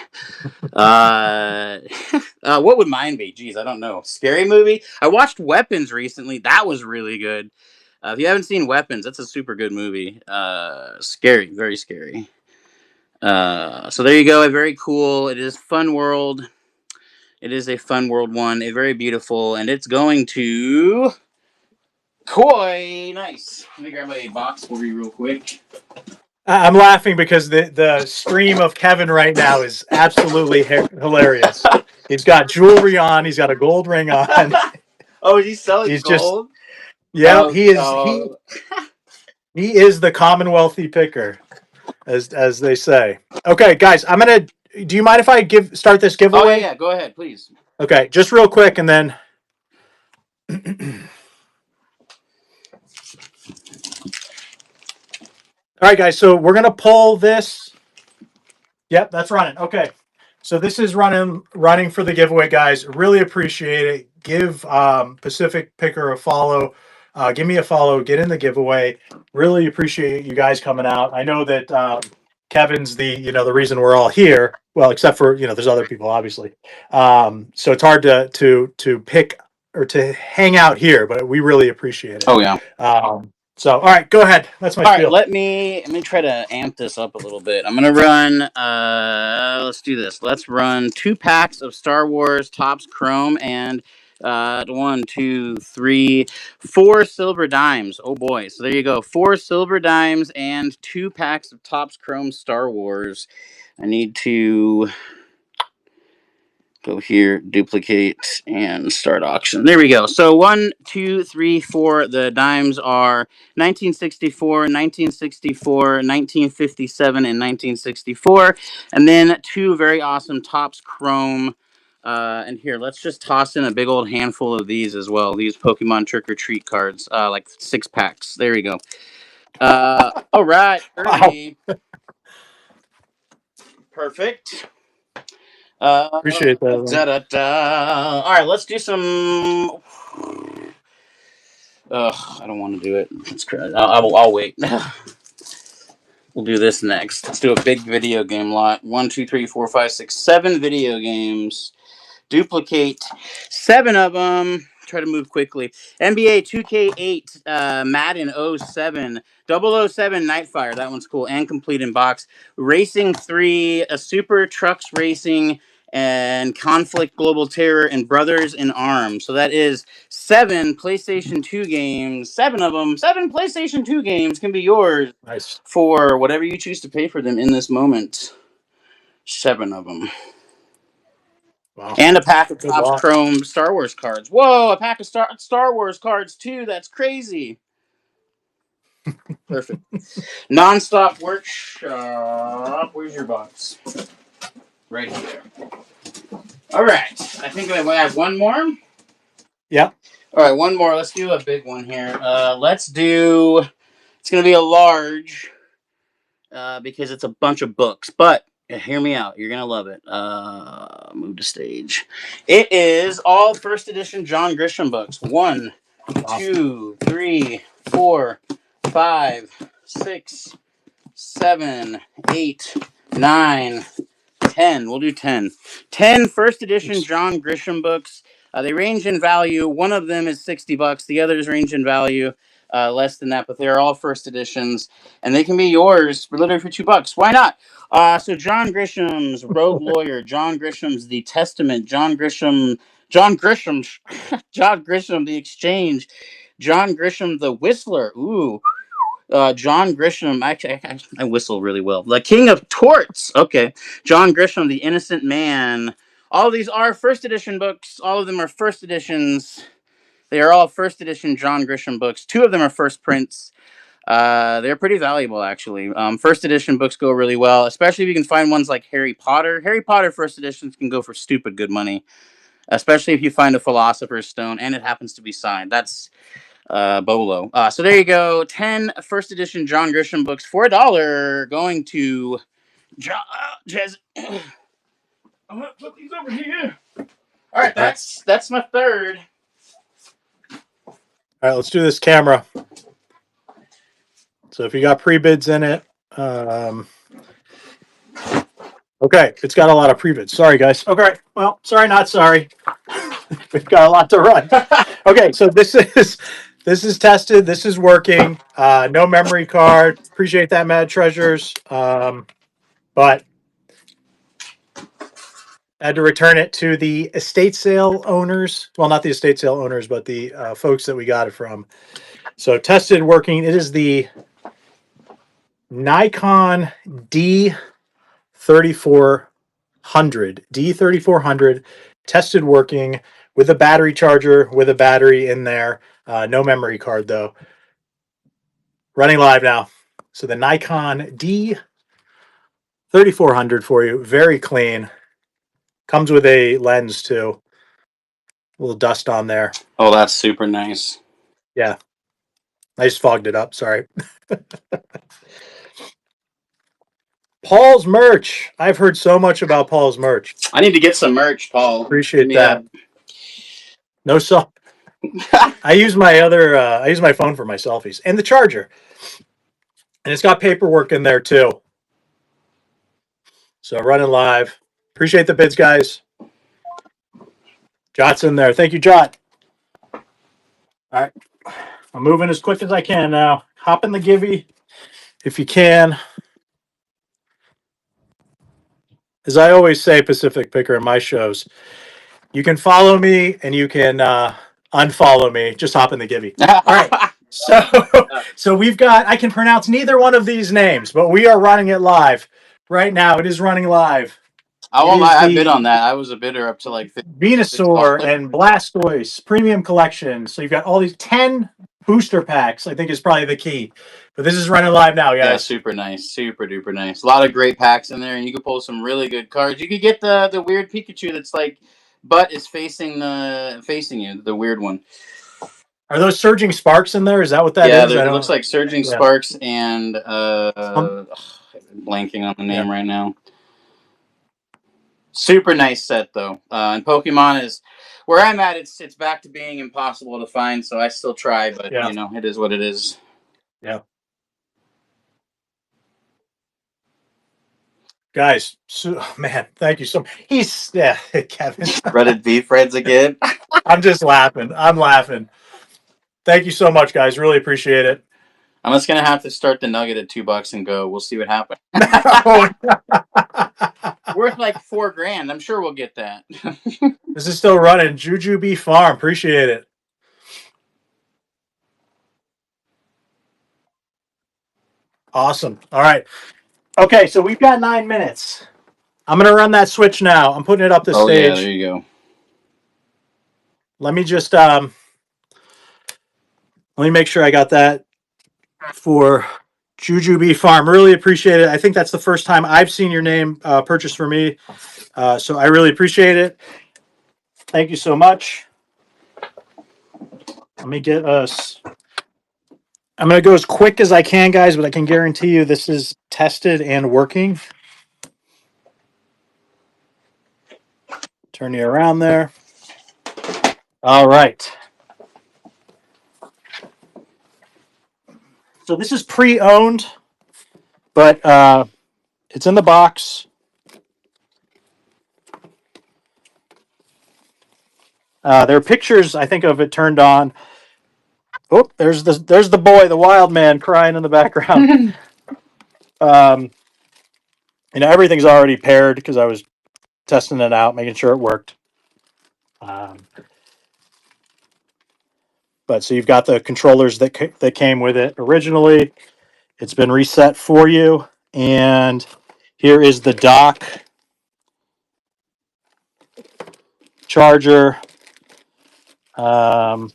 What would mine be? Jeez, I don't know. Scary movie? I watched Weapons recently. That was really good. If you haven't seen Weapons, that's a super good movie. Scary, very scary. So there you go. Very cool. It is Fun World. It is a Fun World one. A very beautiful, and it's going to Koi. Nice. Let me grab a box for you real quick. I'm laughing because the stream of Kevin right now is absolutely hilarious. He's got jewelry on. He's got a gold ring on. Oh, he's selling gold? Yeah, he is the Commonwealthy picker, as they say. Okay, guys, do you mind if I start this giveaway? Oh yeah, go ahead, please. Okay, just real quick, and then. All right, guys. So we're gonna pull this. Yep, that's running. Okay, so this is running for the giveaway, guys. Really appreciate it. Give Pacific Picker a follow. give me a follow, get in the giveaway. Really appreciate you guys coming out. I know that Kevin's the reason we're all here. Well, except for there's other people obviously. So it's hard to pick or to hang out here, but we really appreciate it. Oh yeah. So all right, go ahead. That's my All right, spiel. let me try to amp this up a little bit. I'm gonna run. Let's do this. Let's run 2 packs of Star Wars Topps Chrome and 1, 2, 3, 4 silver dimes. Oh boy! So there you go. 4 silver dimes and 2 packs of Topps Chrome Star Wars. I need to go here, duplicate, and start auction. There we go. So 1, 2, 3, 4. The dimes are 1964, 1964, 1957, and 1964. And then 2 very awesome Topps Chrome. And here, let's just toss in a big old handful of these as well. These Pokemon Trick or Treat cards, like 6 packs. There we go. All right, Wow, Kirby. Perfect. appreciate that. Man. Da, da, da. All right, let's do some. I don't want to do it. It's crazy. I'll wait. We'll do this next. Let's do a big video game lot. 1, 2, 3, 4, 5, 6, 7 video games. Duplicate 7 of them. Try to move quickly. NBA 2K8, Madden 07, 007 Nightfire. That one's cool and complete in box. Racing 3, a Super Trucks Racing, and Conflict Global Terror, and Brothers in Arms. So that is 7 PlayStation 2 games. 7 of them. 7 PlayStation 2 games can be yours. Nice. For whatever you choose to pay for them in this moment. 7 of them. Wow. And a pack of Good Topps luck. Chrome Star Wars cards. Whoa, a pack of Star Wars cards too. That's crazy. Perfect. Non-stop workshop. Where's your box? Right here. All right. I think I have one more. Yeah. All right, one more. Let's do a big one here. Let's do. It's going to be a large because it's a bunch of books, but hear me out. You're gonna love it. Move to stage. It is all first edition John Grisham books. 1, 2, 3, 4, 5, 6, 7, 8, 9, 10. We'll do 10. 10 first edition John Grisham books. They range in value. One of them is $60. The others range in value less than that, but they're all first editions, and they can be yours for literally for $2. Why not? So John Grisham's Rogue Lawyer, John Grisham's The Testament, John Grisham, John The Exchange, John Grisham The Whistler. Ooh. John Grisham, I whistle really well. The King of Torts. Okay. John Grisham, The Innocent Man. All of these are first edition books. All of them are first editions. They are all first edition John Grisham books. 2 of them are first prints. They're pretty valuable, actually. First edition books go really well, especially if you can find ones like Harry Potter. Harry Potter first editions can go for stupid good money, especially if you find a Philosopher's Stone and it happens to be signed. That's Bolo. So there you go. 10 first edition John Grisham books for $1 going to Jazz. I'm gonna put these over here. All right, that's my third. All right, let's do this camera. So if you got pre-bids in it, okay, it's got a lot of pre-bids. Sorry, guys. Okay, well, sorry, not sorry. We've got a lot to run. Okay, so this is tested. This is working. No memory card. Appreciate that, Mad Treasures. But I had to return it to the estate sale owners. Well, not the estate sale owners, but the folks that we got it from. So tested, working. It is the Nikon D3400. D3400 tested working with a battery charger, with a battery in there. No memory card though. Running live now. So the Nikon D3400 for you. Very clean. Comes with a lens too. A little dust on there. Oh, that's super nice. Yeah. I just fogged it up. Sorry. Paul's merch. I've heard so much about Paul's merch. I need to get some merch, Paul. Appreciate that. No salt. I use my phone for my selfies and the charger, and it's got paperwork in there too. So running live. Appreciate the bids, guys. Jot's in there. Thank you, Jot. All right, I'm moving as quick as I can now. Hop in the Givey if you can. As I always say, Pacific Picker in my shows, you can follow me and you can unfollow me. Just hop in the Givey. All right. So, so we've got. I can pronounce neither one of these names, but we are running it live right now. It is running live. I It won't is lie, I bid the on that. I was a bidder up to like Venusaur $56. and Blastoise premium collection. So you've got all these 10 booster packs, I think is probably the key. But this is running live now, Yeah, guys. super nice, super duper nice. A lot of great packs in there, and you could pull some really good cards. You could get the weird Pikachu that's like butt is facing you, the weird one. Are those surging sparks in there? Is that what that Yeah, is? there, I it looks don't. like Surging Yeah. Sparks and Um, blanking on the yeah. name right now. Super nice set though, and Pokemon is where I'm at. It's back to being impossible to find, so I still try, but Yeah. you know it is what it is. Yeah. Guys, so, man, thank you so much. He's yeah, Kevin. Breaded beef Reds again. I'm just laughing. I'm laughing. Thank you so much, guys. Really appreciate it. I'm just gonna have to start the nugget at $2 and go. We'll see what happens. No. Worth like $4,000. I'm sure we'll get that. This is still running. Jujube Farm. Appreciate it. Awesome. All right. Okay, so we've got 9 minutes. I'm gonna run that switch now. I'm putting it up the Oh yeah, there stage. you go. Let me just let me make sure I got that for Jujube Farm. Really appreciate it. I think that's the first time I've seen your name purchased for me. So I really appreciate it. Thank you so much. Let me get us. I'm going to go as quick as I can, guys, but I can guarantee you this is tested and working. Turn you around there. All right. So this is pre-owned, but it's in the box. There are pictures, I think, of it turned on. Oh, there's the boy, the wild man, crying in the background. um, everything's already paired because I was testing it out, making sure it worked. But so you've got the controllers that came with it originally. It's been reset for you, and here is the dock, charger, um,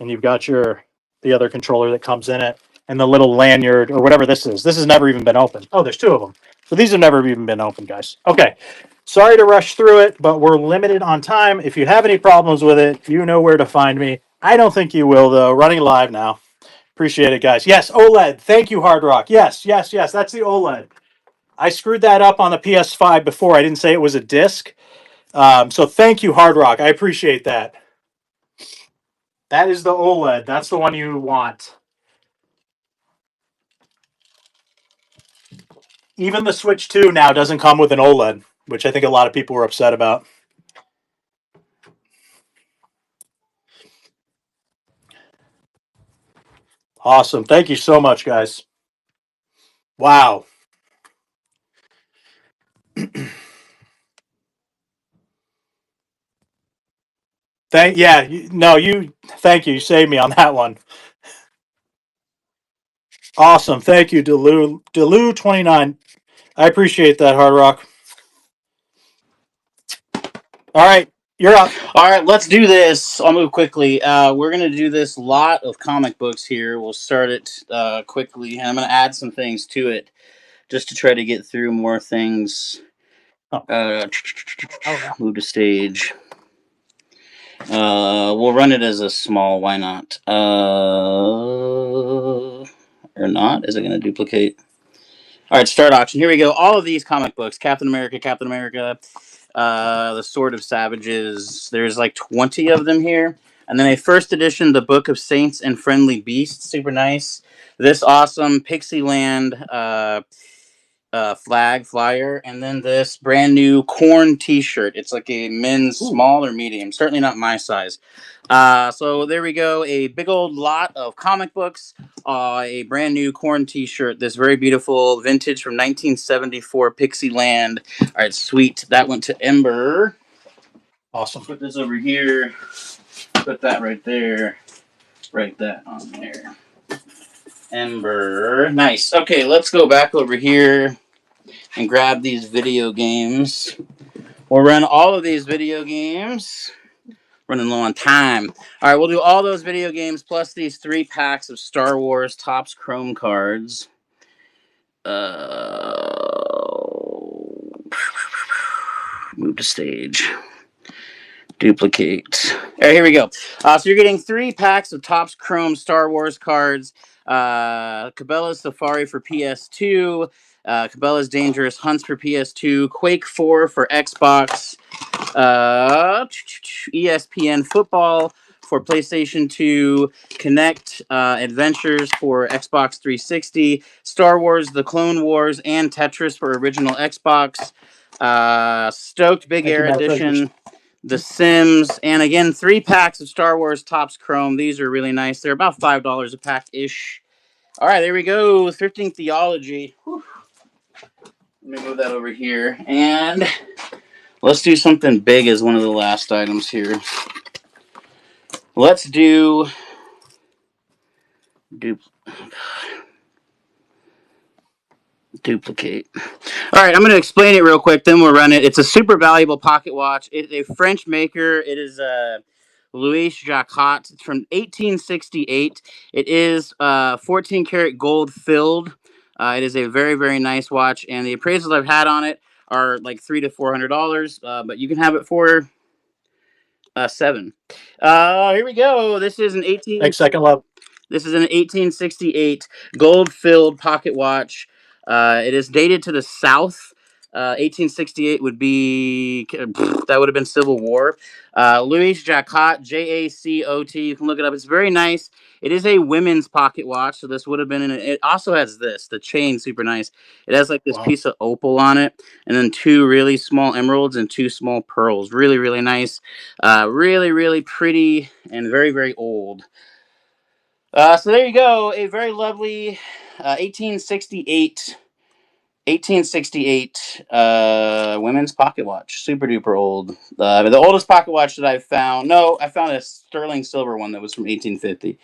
and you've got the other controller that comes in it, and the little lanyard or whatever this is. This has never even been opened. Oh, there's two of them. So these have never even been opened, guys. Okay. Sorry to rush through it, but we're limited on time. If you have any problems with it, you know where to find me. I don't think you will, though. Running live now. Appreciate it, guys. Yes, OLED. Thank you, Hard Rock. Yes, yes, yes. That's the OLED. I screwed that up on the PS5 before. I didn't say it was a disc. So thank you, Hard Rock. I appreciate that. That is the OLED. That's the one you want. Even the Switch 2 now doesn't come with an OLED, which I think a lot of people were upset about. Awesome. Thank you so much, guys. Wow. Thank you. You saved me on that one. Awesome. Thank you, Delu29. I appreciate that, Hard Rock. All right, you're up. All right, let's do this. I'll move quickly. We're gonna do this lot of comic books here. We'll start it quickly, and I'm gonna add some things to it just to try to get through more things. Oh. Move to stage. We'll run it as a small. Why not? Or not? Is it gonna duplicate? All right, start auction. Here we go. All of these comic books: Captain America, The Sword of Savages. There's like 20 of them here. And then a first edition, The Book of Saints and Friendly Beasts. Super nice. This awesome Pixieland flag flyer, and then this brand new corn T-shirt. It's like a men's small or medium, certainly not my size. So there we go, a big old lot of comic books, a brand new corn T-shirt, this very beautiful vintage from 1974 Pixieland. All right, sweet. That went to Ember. Awesome. Put this over here. Put that right there. Write that on there. Ember. Nice. Okay, let's go back over here and grab these video games. We'll run all of these video games. Running low on time. All right, we'll do all those video games plus these 3 packs of Star Wars Topps Chrome cards. Move to stage. Duplicate. All right, here we go. So you're getting 3 packs of Topps Chrome Star Wars cards. Cabela's Safari for PS2. Cabela's Dangerous Hunts for PS2. Quake 4 for Xbox. ESPN Football for PlayStation 2. Kinect Adventures for Xbox 360. Star Wars The Clone Wars and Tetris for original Xbox. Stoked Big Air Edition. The Sims, and again, 3 packs of Star Wars Topps Chrome. These are really nice. They're about $5 a pack-ish. All right, there we go. Thrifting Theology. Whew. Let me move that over here. And let's do something big as one of the last items here. Let's do... Duplicate. All right, I'm going to explain it real quick, then we'll run it. It's a super valuable pocket watch. It's a French maker. It is Louis Jacquot. It's from 1868. It is 14 karat gold filled. It is a very, very nice watch, and the appraisals I've had on it are like $300 to $400, but you can have it for $7. Here we go. This is an 18. Thanks, Second Love. This is an 1868 gold-filled pocket watch. It is dated to the South. 1868 would be that would have been Civil War. Louis Jacquot, Jacot. You can look it up. It's very nice. It is a women's pocket watch, so this would have been in it. It also has the chain, super nice. It has like this piece of opal on it, and then 2 really small emeralds and 2 small pearls. Really, really nice. Really, really pretty and very, very old. So there you go, a very lovely 1868 women's pocket watch. Super duper old. The oldest pocket watch that I've found. No, I found a sterling silver one that was from 1850.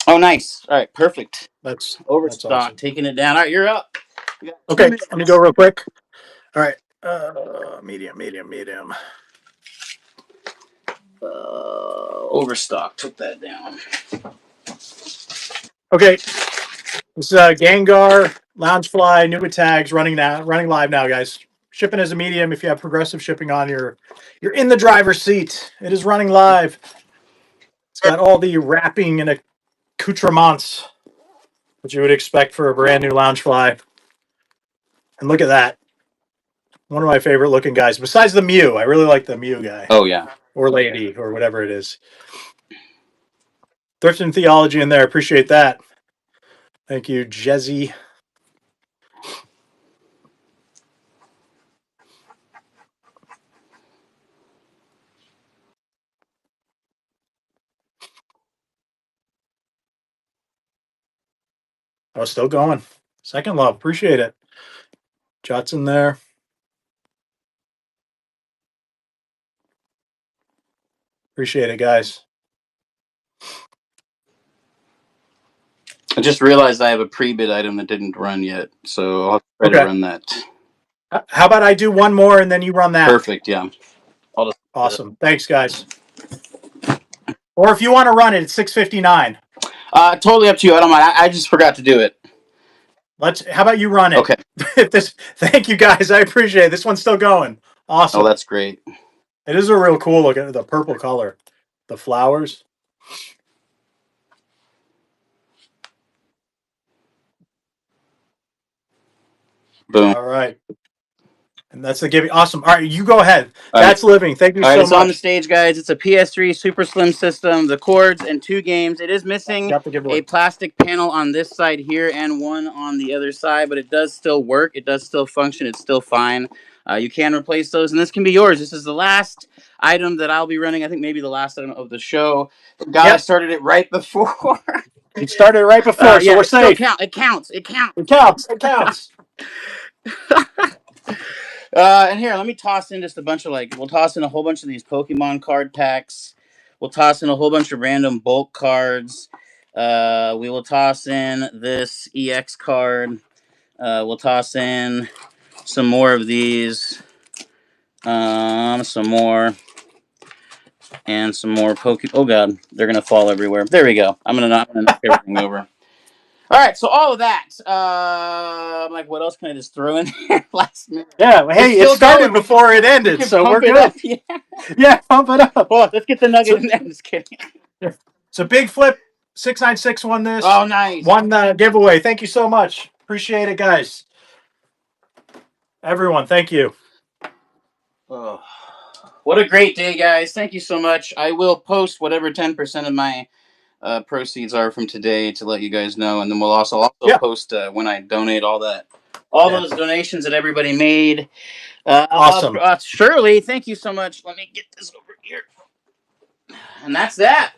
Oh, nice. All right, perfect. That's Overstock. awesome. Taking it down. All right, you're up. Okay, let me go real quick. All right, medium. Overstock. Took that down. Okay, this is Gengar Loungefly Nuba tags running live now, guys. Shipping as a medium. If you have progressive shipping on, you're in the driver's seat. It is running live. It's got all the wrapping and accoutrements that you would expect for a brand new Loungefly. And look at that. One of my favorite looking guys. Besides the Mew, I really like the Mew guy. Oh, yeah. Or lady, or whatever it is. Thrifting Theology in there. Appreciate that. Thank you, Jezzy. Oh, still going. Second Love. Appreciate it. Jot's in there. Appreciate it, guys. I just realized I have a pre-bid item that didn't run yet, so I'll try to run that. How about I do one more and then you run that? Perfect, yeah. Awesome. Thanks, guys. Or if you want to run it, it's $6.59. Totally up to you. I don't mind. I just forgot to do it. How about you run it? Okay. Thank you, guys. I appreciate it. This one's still going. Awesome. Oh, that's great. It is a real cool look at the purple color. The flowers. Boom. All right. And that's the giving. Awesome. All right, you go ahead. All right. That's living. Thank you All right, so it's on the much. stage, guys. It's a PS3 Super Slim system, the cords, and 2 games. It is missing Got the giveaway. a plastic panel on this side here and one on the other side, but it does still work. It does still function. It's still fine. You can replace those, and this can be yours. This is the last item that I'll be running. I think maybe the last item of the show. God, I Yep. started it right before. It started right before, so Yeah, we're it still safe. counts. It counts. It counts. It counts. It counts. And here, let me toss in just a bunch of we'll toss in a whole bunch of these Pokemon card packs. We'll toss in a whole bunch of random bulk cards. We will toss in this EX card. We'll toss in some more of these. Some more. And some more Oh god, they're gonna fall everywhere. There we go. I'm gonna knock everything over. All right, so all of that. I'm like, what else can I just throw in there last minute? Yeah. Hey, it started Going. before it We ended, can so we're pump it good. up. Yeah. Yeah, pump it up. Hold on, let's get the nugget So, in there. I'm just kidding. so Big Flip 696 won this. Oh, nice. Won the giveaway. Thank you so much. Appreciate it, guys. Everyone, thank you. Oh, what a great day, guys. Thank you so much. I will post whatever 10% of my proceeds are from today to let you guys know, and then we'll also post when I donate all those donations that everybody made. Awesome. Shirley, thank you so much. Let me get this over here, and that's that.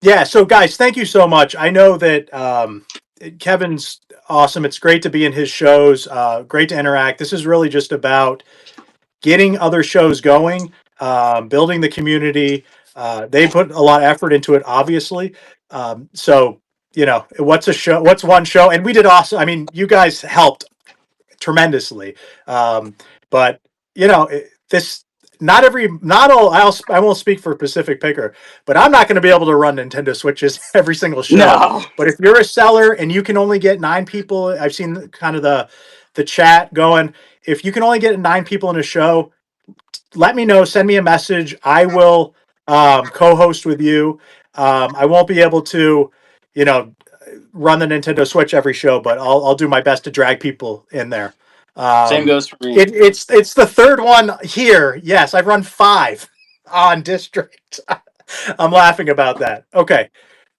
Yeah, so guys, thank you so much. I know that Kevin's awesome. It's great to be in his shows. Great to interact. This is really just about getting other shows going, building the community. They put a lot of effort into it, obviously. So, what's a show? What's one show? And we did awesome. I mean, you guys helped tremendously. But this not all. I won't speak for Pacific Picker, but I'm not going to be able to run Nintendo Switches every single show. No. But if you're a seller and you can only get 9 people, I've seen kind of the chat going. If you can only get 9 people in a show, let me know. Send me a message. I will co-host with you. I won't be able to, run the Nintendo Switch every show, but I'll do my best to drag people in there. Same goes for me. It's the third one here. Yes, I've run 5 on District. I'm laughing about that. Okay.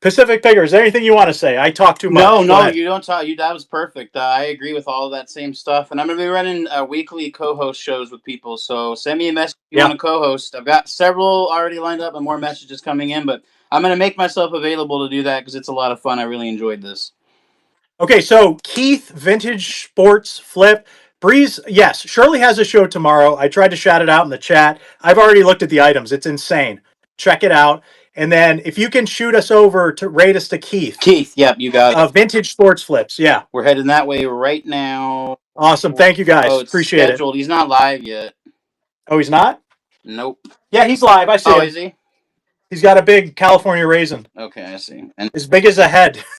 Pacific Picker, is there anything you want to say? I talk too much. No, you don't talk. That was perfect. I agree with all of that same stuff, and I'm gonna be running weekly co-host shows with people. So send me a message if you want to co-host. I've got several already lined up, and more messages coming in. But I'm gonna make myself available to do that because it's a lot of fun. I really enjoyed this. Okay, so Keith, Vintage Sports Flip. Breeze, yes, Shirley has a show tomorrow. I tried to shout it out in the chat. I've already looked at the items. It's insane. Check it out. And then if you can shoot us over to rate us to Keith. Keith, yep, you got it. Vintage Sports Flips, yeah. We're heading that way right now. Awesome. Thank you, guys. Oh, it's Appreciate scheduled. He's not live yet. Oh, he's not? Nope. Yeah, he's live. I see him. Is he? He's got a big California raisin. Okay, I see. And as big as a head.